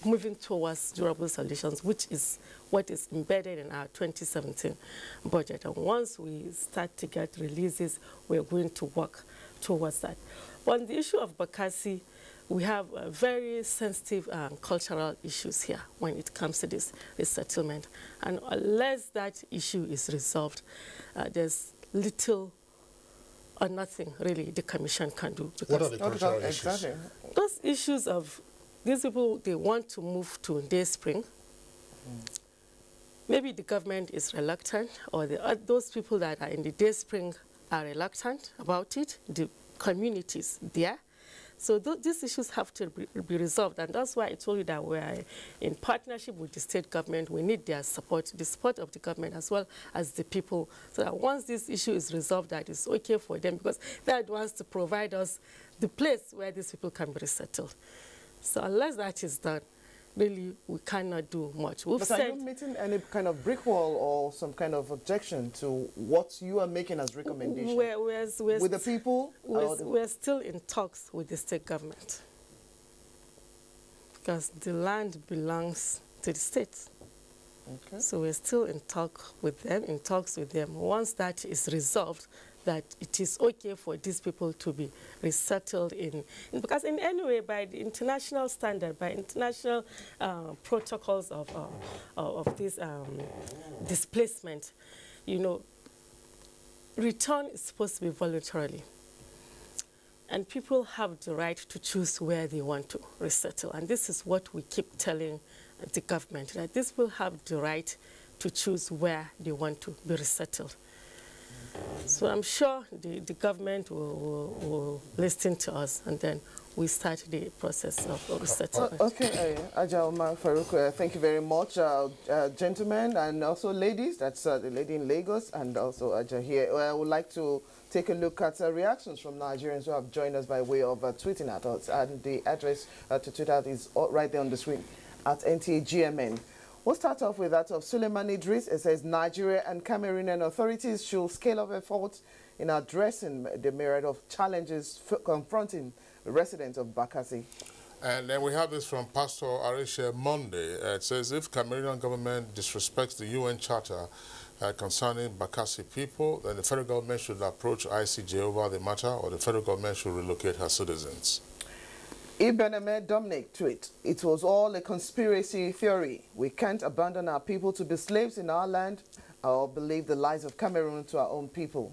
moving towards durable solutions, which is what is embedded in our 2017 budget. And once we start to get releases, we're going to work towards that. On the issue of Bakassi, we have very sensitive cultural issues here when it comes to this resettlement. And unless that issue is resolved, there's little or nothing really the Commission can do. What are the cultural issues? Those issues of these people, they want to move to Day Spring. Maybe the government is reluctant, or those people that are in the Day Spring are reluctant about it, the communities there. So these issues have to be resolved, and that's why I told you that we're in partnership with the state government. We need their support, the support of the government as well as the people, so that once this issue is resolved, that it's okay for them, because they're the ones to provide us the place where these people can be resettled. So unless that is done, really, we cannot do much. But are you meeting any kind of brick wall or some kind of objection to what you are making as recommendation? With the people? We're still in talks with the state government because the land belongs to the state. Okay. So we're still in talks with them. Once that is resolved, that it is okay for these people to be resettled because in any way, by the international standard, by international protocols of this displacement, return is supposed to be voluntarily. And people have the right to choose where they want to resettle. And this is what we keep telling the government, that these people have the right to choose where they want to be resettled. So I'm sure the government will listen to us, and then we start the process of resettlement. Okay, Aja Omar Farouk, thank you very much, gentlemen and also ladies. That's the lady in Lagos and also Aja here. I would like to take a look at reactions from Nigerians who have joined us by way of tweeting at us, and the address to tweet out is right there on the screen at NTA GMN. We'll start off with that of Suleiman Idris. It says Nigeria and Cameroonian authorities should scale up efforts in addressing the myriad of challenges confronting the residents of Bakassi. And then we have this from Pastor Arisha Monday. It says, if Cameroonian government disrespects the UN Charter concerning Bakassi people, then the federal government should approach ICJ over the matter, or the federal government should relocate her citizens. Ibeneme Dominic tweet, it was all a conspiracy theory. We can't abandon our people to be slaves in our land or believe the lies of Cameroon to our own people.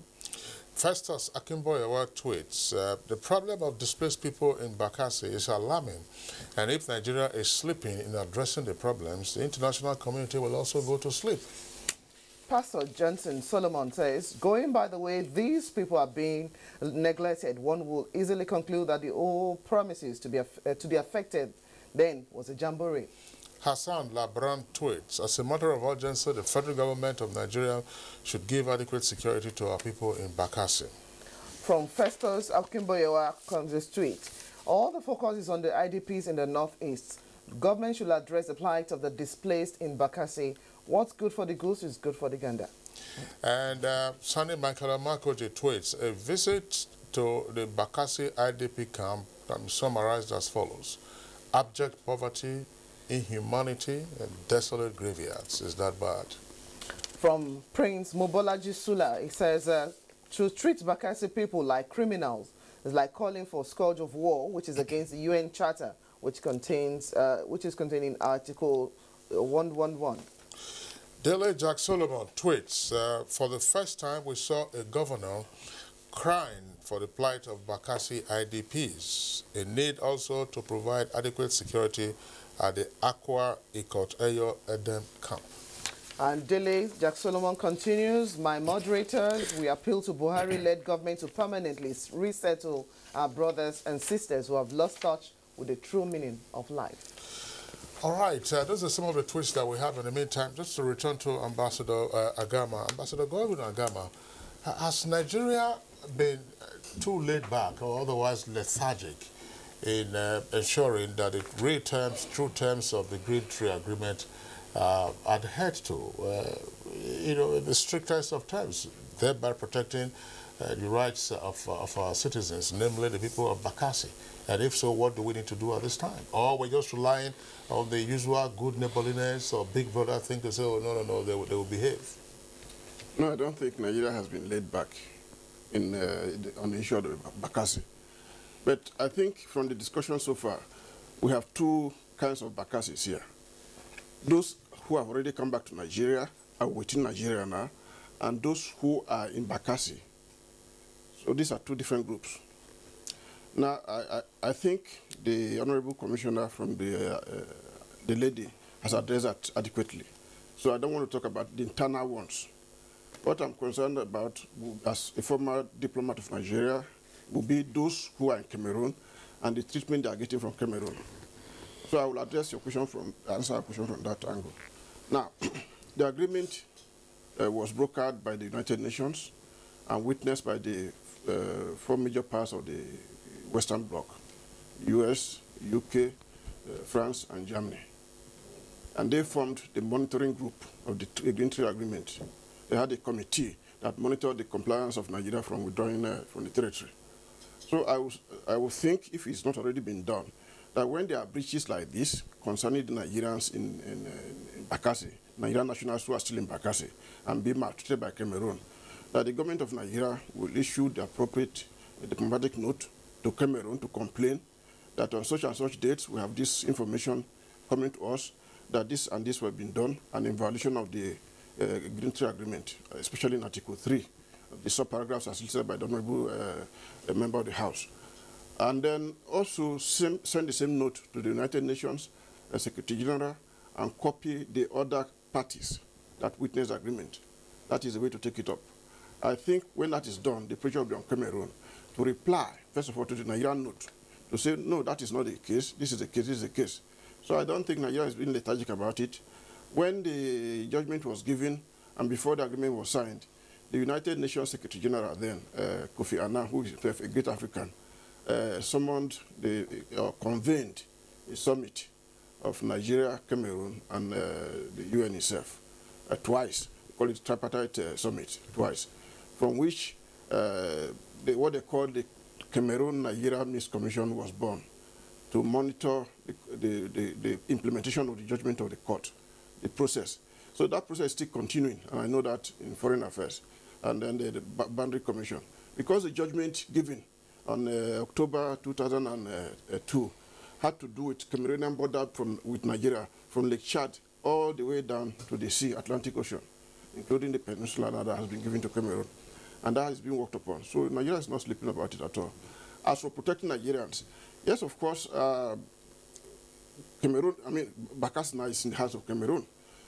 Festus Akimboyewa tweets, the problem of displaced people in Bakassi is alarming, and if Nigeria is sleeping in addressing the problems, the international community will also go to sleep. Pastor Johnson Solomon says, going by the way these people are being neglected, one will easily conclude that the old promises to be affected then was a jamboree. Hassan Labran tweets, as a matter of urgency, the federal government of Nigeria should give adequate security to our people in Bakassi. From Festus Akimboyewa comes this tweet. All the focus is on the IDPs in the northeast. The government should address the plight of the displaced in Bakassi. What's good for the goose is good for the gander. And Sani Michael Makoji tweets, a visit to the Bakassi IDP camp can be summarized as follows. Abject poverty, inhumanity, and desolate graveyards. Is that bad? From Prince Mobolaji Sula, it says, to treat Bakassi people like criminals is like calling for scourge of war, which is against the UN Charter, which is contained in Article 111. Dele Jack Solomon tweets, for the first time we saw a governor crying for the plight of Bakassi IDPs, a need also to provide adequate security at the Aqua Ikot Eyo Edem camp. And Dele Jack Solomon continues, my moderators, we appeal to Buhari-led government to permanently resettle our brothers and sisters who have lost touch with the true meaning of life. All right, those are some of the tweets that we have in the meantime. Just to return to Ambassador Agama. Ambassador Godwin Agama, has Nigeria been too laid back or otherwise lethargic in ensuring that the real terms, true terms of the Green Tree Agreement adhered to, in the strictest of terms, thereby protecting the rights of our citizens, namely the people of Bakassi? And if so, what do we need to do at this time? Or we're just relying on the usual good neighborliness or big brother thing to say, oh, no, they will behave? No, I don't think Nigeria has been laid back on the issue of Bakassi. But I think from the discussion so far, we have two kinds of Bakassis here. Those who have already come back to Nigeria are within Nigeria now, and those who are in Bakassi. So these are two different groups. Now, I think the Honorable Commissioner from the lady has addressed that adequately. So I don't want to talk about the internal ones. What I'm concerned about, as a former diplomat of Nigeria, will be those who are in Cameroon and the treatment they are getting from Cameroon. So I will address your question answer a question from that angle. Now, the agreement was brokered by the United Nations and witnessed by the four major powers of the Western Bloc: US, UK, France, and Germany. And they formed the monitoring group of the Green Tree Agreement. They had a committee that monitored the compliance of Nigeria from withdrawing from the territory. So I would think, if it's not already been done, that when there are breaches like this concerning the Nigerians in Bakassi, Nigerian nationals who are still in Bakassi and being maltreated by Cameroon, that the government of Nigeria will issue the appropriate diplomatic note to Cameroon to complain that on such and such dates we have this information coming to us that this and this were being done and in violation of the Green Tree Agreement, especially in Article 3, the sub-paragraphs as listed by the Honorable Member of the House. And then also send the same note to the United Nations Secretary General and copy the other parties that witnessed the agreement. That is the way to take it up. I think when that is done, the pressure will be on Cameroon to reply, first of all, to the Nigerian note, to say, no, that is not the case, this is the case, this is the case. So I don't think Nigeria has been lethargic about it. When the judgment was given and before the agreement was signed, the United Nations Secretary General then, Kofi Annan, who is a great African, summoned, convened a summit of Nigeria, Cameroon, and the UN itself twice. We call it tripartite summit twice, from which what they call the Cameroon-Nigeria Mixed Commission was born to monitor the implementation of the judgment of the court, the process. So that process is still continuing, and I know that in Foreign Affairs, and then the Boundary Commission. Because the judgment given on October 2002 had to do with Cameroonian border with Nigeria, from Lake Chad all the way down to the sea, Atlantic Ocean, including the peninsula that has been given to Cameroon. And that has been worked upon. So Nigeria is not sleeping about it at all. As for protecting Nigerians, yes, of course, Cameroon, Bakassi now is in the hands of Cameroon.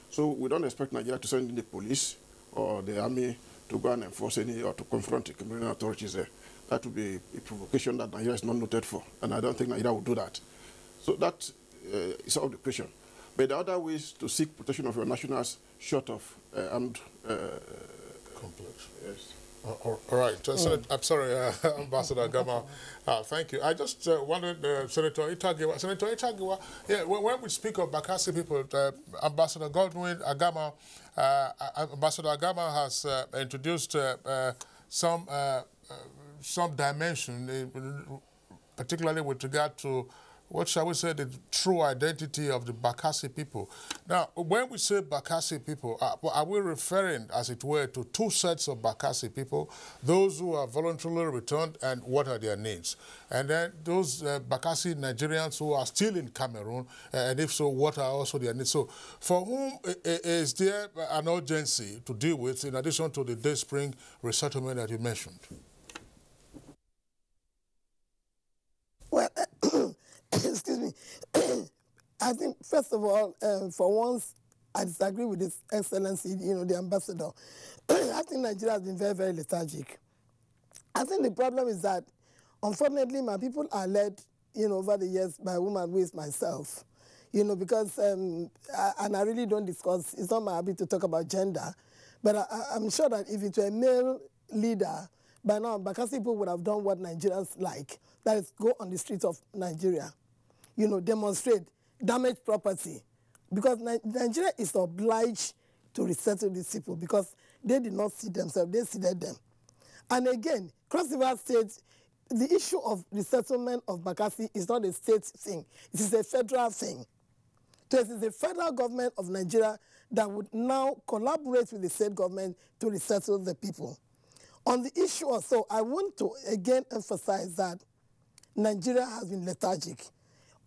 So we don't expect Nigeria to send in the police or the army to go and enforce any or to confront the Cameroonian authorities there. That would be a provocation that Nigeria is not noted for. And I don't think Nigeria will do that. So that is out of the question. But the other way is to seek protection of your nationals short of armed complex. Yes. All right. I'm sorry, Ambassador Agama. Thank you. I just wanted Senator Itagiwa. Yeah, when we speak of Bakassi people, Ambassador Godwin Agama, Ambassador Agama has introduced some dimension, particularly with regard to what shall we say, the true identity of the Bakassi people. Now, when we say Bakassi people, are we referring, as it were, to two sets of Bakassi people, those who are voluntarily returned and what are their needs? And then those Bakassi Nigerians who are still in Cameroon, and if so, what are also their needs? So for whom is there an urgency to deal with in addition to the Day Spring resettlement that you mentioned? Well, excuse me. I think, first of all, for once, I disagree with His Excellency, the ambassador. I think Nigeria has been very, very lethargic. I think the problem is that, unfortunately, my people are led, over the years by a woman who is myself, because, and I really don't discuss, it's not my habit to talk about gender, but I'm sure that if it were a male leader, by now, Bakassi people would have done what Nigerians like, that is, go on the streets of Nigeria, demonstrate, damage property, because Nigeria is obliged to resettle these people because they did not see themselves, they seeded them. And again, Cross River State, the issue of resettlement of Bakassi is not a state thing, it is a federal thing. So it is the federal government of Nigeria that would now collaborate with the state government to resettle the people. On the issue also, I want to again emphasize that Nigeria has been lethargic.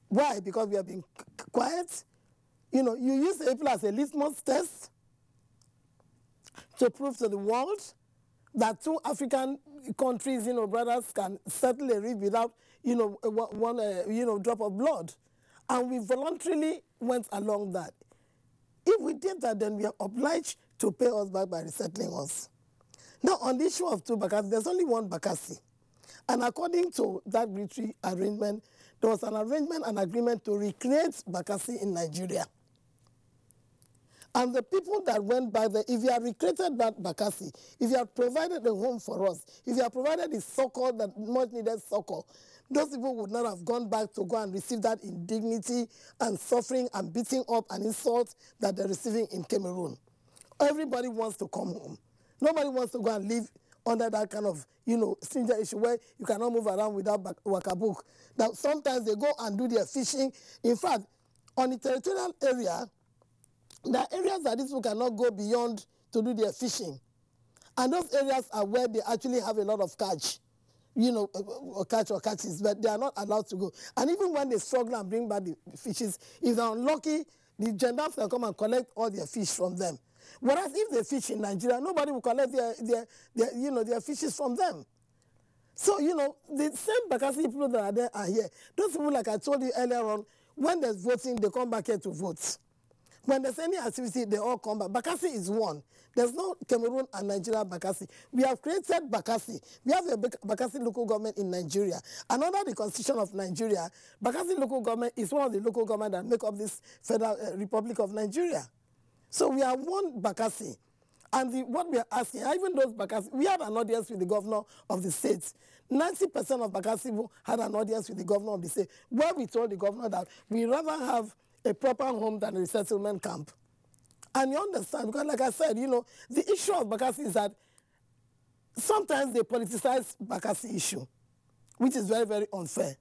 Why? Because we have been quiet. You use April as a litmus test to prove to the world that two African countries, brothers, can settle a rift without, one drop of blood. And we voluntarily went along that. If we did that, then we are obliged to pay us back by resettling us. Now, on the issue of two Bakassi, there's only one Bakassi. And according to that military arrangement, there was an arrangement, an agreement to recreate Bakassi in Nigeria. And the people that went by there, if you have recreated that Bakassi, if you have provided a home for us, if you have provided the succor, that much needed succor, those people would not have gone back to go and receive that indignity and suffering and beating up and insult that they're receiving in Cameroon. Everybody wants to come home. Nobody wants to go and live under that kind of, stringent issue where you cannot move around without wakabook. Now, sometimes they go and do their fishing. In fact, on the territorial area, there are areas that these people cannot go beyond to do their fishing. And those areas are where they actually have a lot of catch, or catches, but they are not allowed to go. And even when they struggle and bring back the fishes, if they're unlucky, the gendarmes can come and collect all their fish from them. Whereas if they fish in Nigeria, nobody will collect their fishes from them. So, the same Bakassi people that are there are here. Those people, like I told you earlier on, when there's voting, they come back here to vote. When there's any activity, they all come back. Bakassi is one. There's no Cameroon and Nigeria Bakassi. We have created Bakassi. We have a Bakassi local government in Nigeria. And under the constitution of Nigeria, Bakassi local government is one of the local governments that make up this Federal Republic of Nigeria. So we are one Bakassi. And what we are asking, even those Bakassi, we had an audience with the governor of the state. 90% of Bakassi had an audience with the governor of the state, where we told the governor that we rather have a proper home than a resettlement camp. And you understand, because like I said, the issue of Bakassi is that sometimes they politicize Bakassi issue, which is very, very unfair.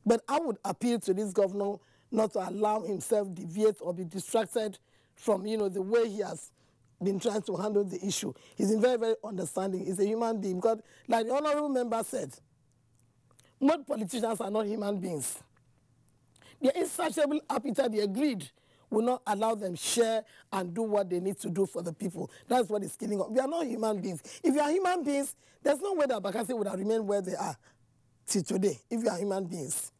But I would appeal to this governor not to allow himself deviate or be distracted from, the way he has been trying to handle the issue. He's been very, very understanding. He's a human being. Because, like the honorable member said, most politicians are not human beings. Their insatiable appetite, their greed, will not allow them share and do what they need to do for the people. That's what is killing us. We are not human beings. If you are human beings, there's no way that Bakassi would have remained where they are till today, if you are human beings.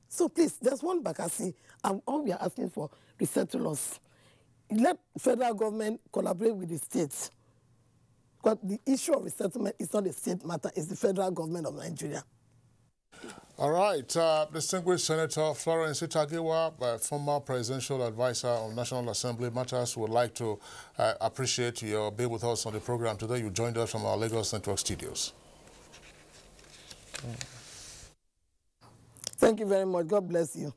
So please, there's one Bakassi, and all we are asking for, resettle us. Let federal government collaborate with the states. Because the issue of resettlement is not a state matter, it's the federal government of Nigeria. All right. Distinguished Senator Florence Itagiwa, former presidential advisor on National Assembly matters, would like to appreciate your being with us on the program today. You joined us from our Lagos Network studios. Thank you very much. God bless you.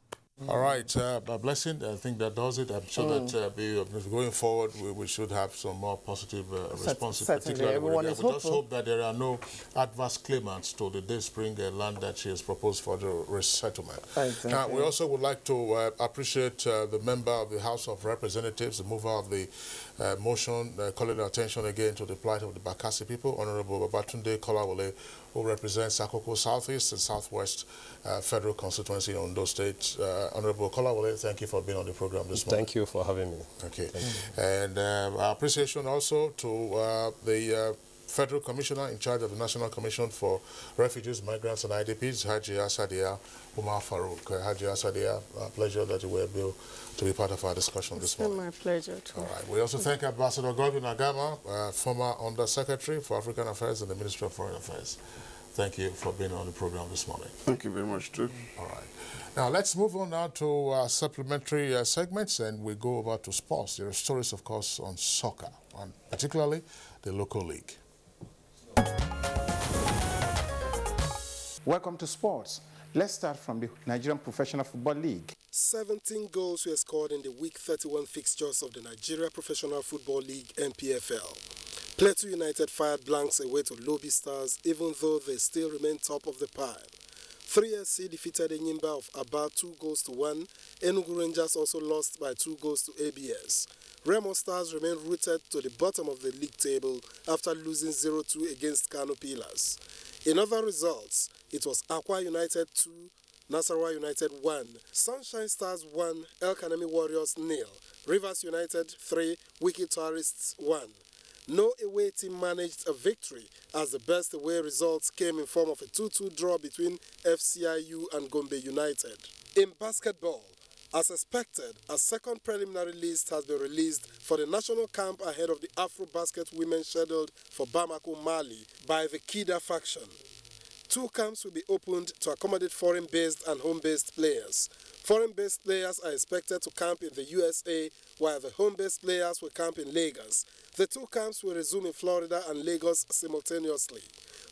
All right, a blessing. I think that does it. I'm sure that going forward, we should have some more positive responses. Particularly, we just hope that there are no adverse claimants to the Day Spring land that she has proposed for the resettlement. Exactly. Now, we also would like to appreciate the member of the House of Representatives, the mover of the motion, calling attention again to the plight of the Bakassi people, Honorable Babatunde Kolawole, who represents Akoko Southeast and Southwest Federal Constituency in Ondo State. Honorable Kolawole, thank you for being on the program this morning. Thank you for having me. Okay. And our appreciation also to the Federal Commissioner in charge of the National Commission for Refugees, Migrants and IDPs, Haji Asadia Umar Farouk. Haji Asadia, pleasure that you were able to be part of our discussion this morning. It's my pleasure too. All right. We also thank Ambassador Godwin Agama, former Under Secretary for African Affairs in the Ministry of Foreign Affairs. Thank you for being on the program this morning. Thank you very much, too. All right. Now, let's move on now to supplementary segments, and we go over to sports. There are stories, of course, on soccer, and particularly the local league. Welcome to sports. Let's start from the Nigerian Professional Football League. 17 goals were scored in the Week 31 fixtures of the Nigeria Professional Football League, NPFL. Plateau United fired blanks away to Lobby Stars, even though they still remain top of the pile. 3SC defeated Enyimba of Aba 2-1. Enugu Rangers also lost by 2 goals to ABS. Remo Stars remain rooted to the bottom of the league table after losing 0-2 against Kano Pillars. In other results, it was Akwa United 2, Nasarawa United 1, Sunshine Stars 1, El Kanemi Warriors 0, Rivers United 3, Wiki Tourists 1. No away team managed a victory, as the best away results came in form of a 2-2 draw between FCIU and Gombe United. In basketball, as expected, a second preliminary list has been released for the national camp ahead of the Afro-Basket women scheduled for Bamako, Mali by the Kida faction. 2 camps will be opened to accommodate foreign-based and home-based players. Foreign-based players are expected to camp in the USA, while the home-based players will camp in Lagos. The 2 camps will resume in Florida and Lagos simultaneously.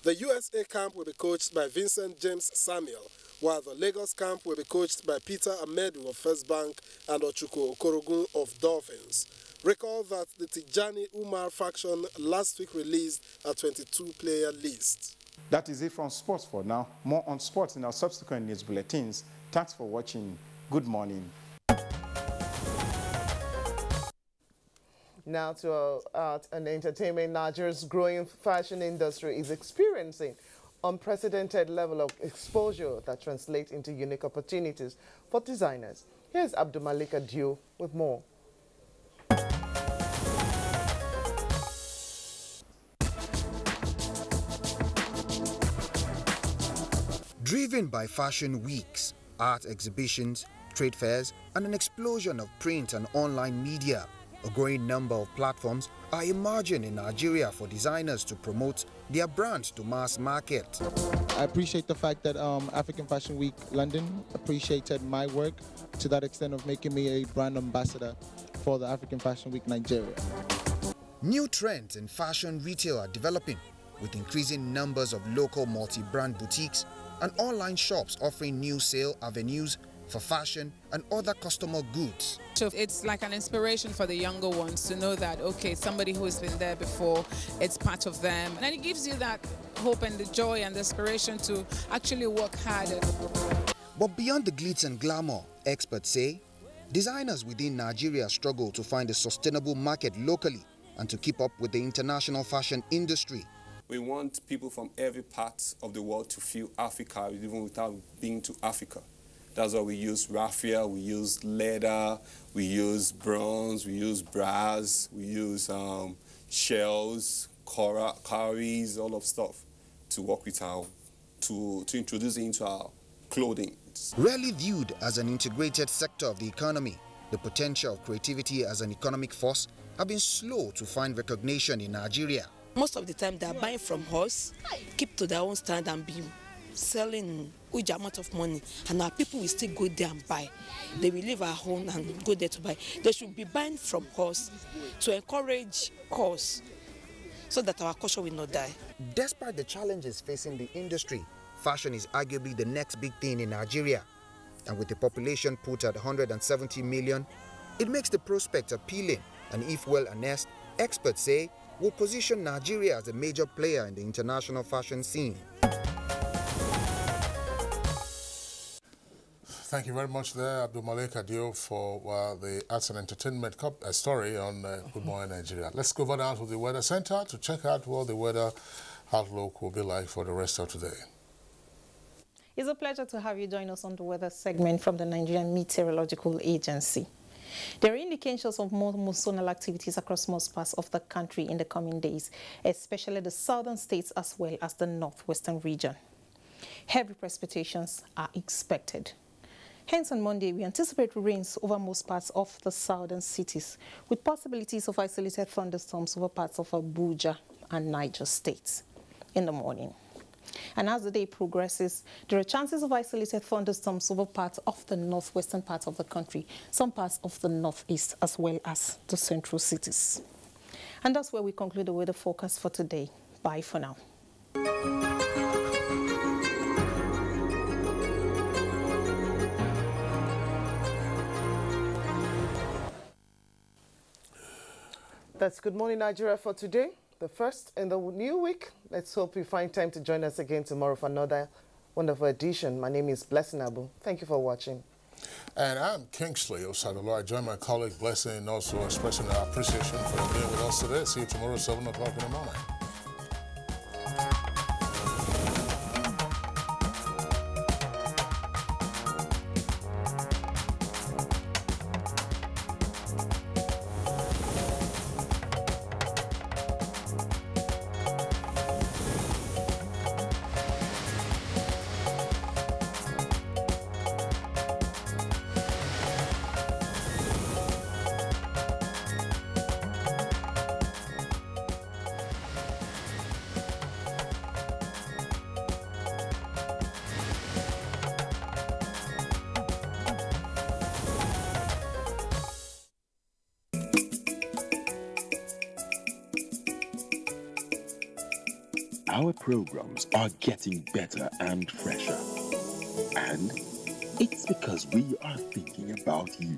The USA camp will be coached by Vincent James Samuel, while the Lagos camp will be coached by Peter Amedu of First Bank and Ochuko Okorogun of Dolphins. Recall that the Tijani Umar faction last week released a 22-player list. That is it from sports for now. More on sports in our subsequent news bulletins. Thanks for watching. Good morning. Now to art and entertainment. Nigeria's growing fashion industry is experiencing unprecedented level of exposure that translates into unique opportunities for designers. Here's Abdulmalik Adio with more. Driven by fashion weeks, art exhibitions, trade fairs, and an explosion of print and online media, a growing number of platforms are emerging in Nigeria for designers to promote their brands to mass market. I appreciate the fact that African Fashion Week London appreciated my work to that extent of making me a brand ambassador for the African Fashion Week Nigeria. New trends in fashion retail are developing, with increasing numbers of local multi-brand boutiques and online shops offering new sale avenues for fashion and other customer goods. So it's like an inspiration for the younger ones to know that, okay, somebody who has been there before, it's part of them. And then it gives you that hope and the joy and the inspiration to actually work harder. But beyond the glitz and glamour, experts say, designers within Nigeria struggle to find a sustainable market locally and to keep up with the international fashion industry. We want people from every part of the world to feel Africa, even without being to Africa. That's why we use raffia, we use leather, we use bronze, we use brass, we use shells, cowries, all of stuff to work with to introduce it into our clothing. Rarely viewed as an integrated sector of the economy, the potential of creativity as an economic force have been slow to find recognition in Nigeria. Most of the time they are buying from us, keep to their own stand and be selling huge amount of money, and our people will still go there and buy. They will leave our home and go there to buy. They should be buying from us to encourage us so that our culture will not die. Despite the challenges facing the industry, fashion is arguably the next big thing in Nigeria. And with the population put at 170 million, it makes the prospect appealing, and if well harnessed, experts say will position Nigeria as a major player in the international fashion scene. Thank you very much there, Abdul Malik Adio, for the arts and entertainment story on Good Morning Nigeria. Let's go over down to the Weather Center to check out what the weather outlook will be like for the rest of today. It's a pleasure to have you join us on the weather segment from the Nigerian Meteorological Agency. There are indications of more musonal activities across most parts of the country in the coming days, especially the southern states as well as the northwestern region. Heavy precipitations are expected. Hence, on Monday, we anticipate rains over most parts of the southern cities, with possibilities of isolated thunderstorms over parts of Abuja and Niger states in the morning. And as the day progresses, there are chances of isolated thunderstorms over parts of the northwestern part of the country, some parts of the northeast, as well as the central cities. And that's where we conclude the weather forecast for today. Bye for now. That's Good Morning Nigeria for today, the first in the new week. Let's hope you find time to join us again tomorrow for another wonderful edition. My name is Blessing Abu. Thank you for watching. And I'm Kingsley Osadolo. I join my colleague Blessing, also expressing our appreciation for being with us today. See you tomorrow, 7 o'clock in the morning. Our programs are getting better and fresher. And it's because we are thinking about you.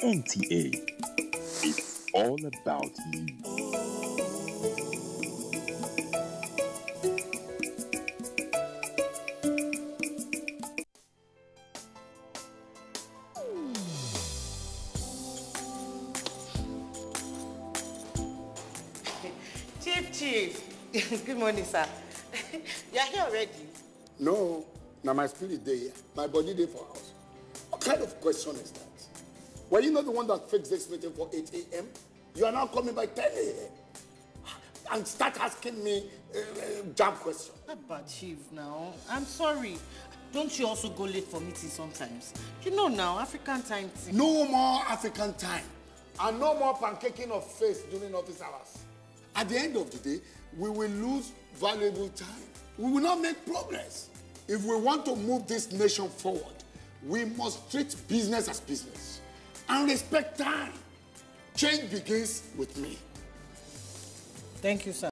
NTA, it's all about you. Chief. Good morning, sir. You're here already? No, now my spirit day, my body day for house. What kind of question is that? Were you not the one that fixed this meeting for 8 a.m.? You are now coming by 10 a.m. and start asking me jam questions. But Chief, now, I'm sorry. Don't you also go late for meetings sometimes? You know now, African time. No more African time. And no more pancaking of face during office hours. At the end of the day, we will lose valuable time. We will not make progress. If we want to move this nation forward, we must treat business as business and respect time. Change begins with me. Thank you, sir.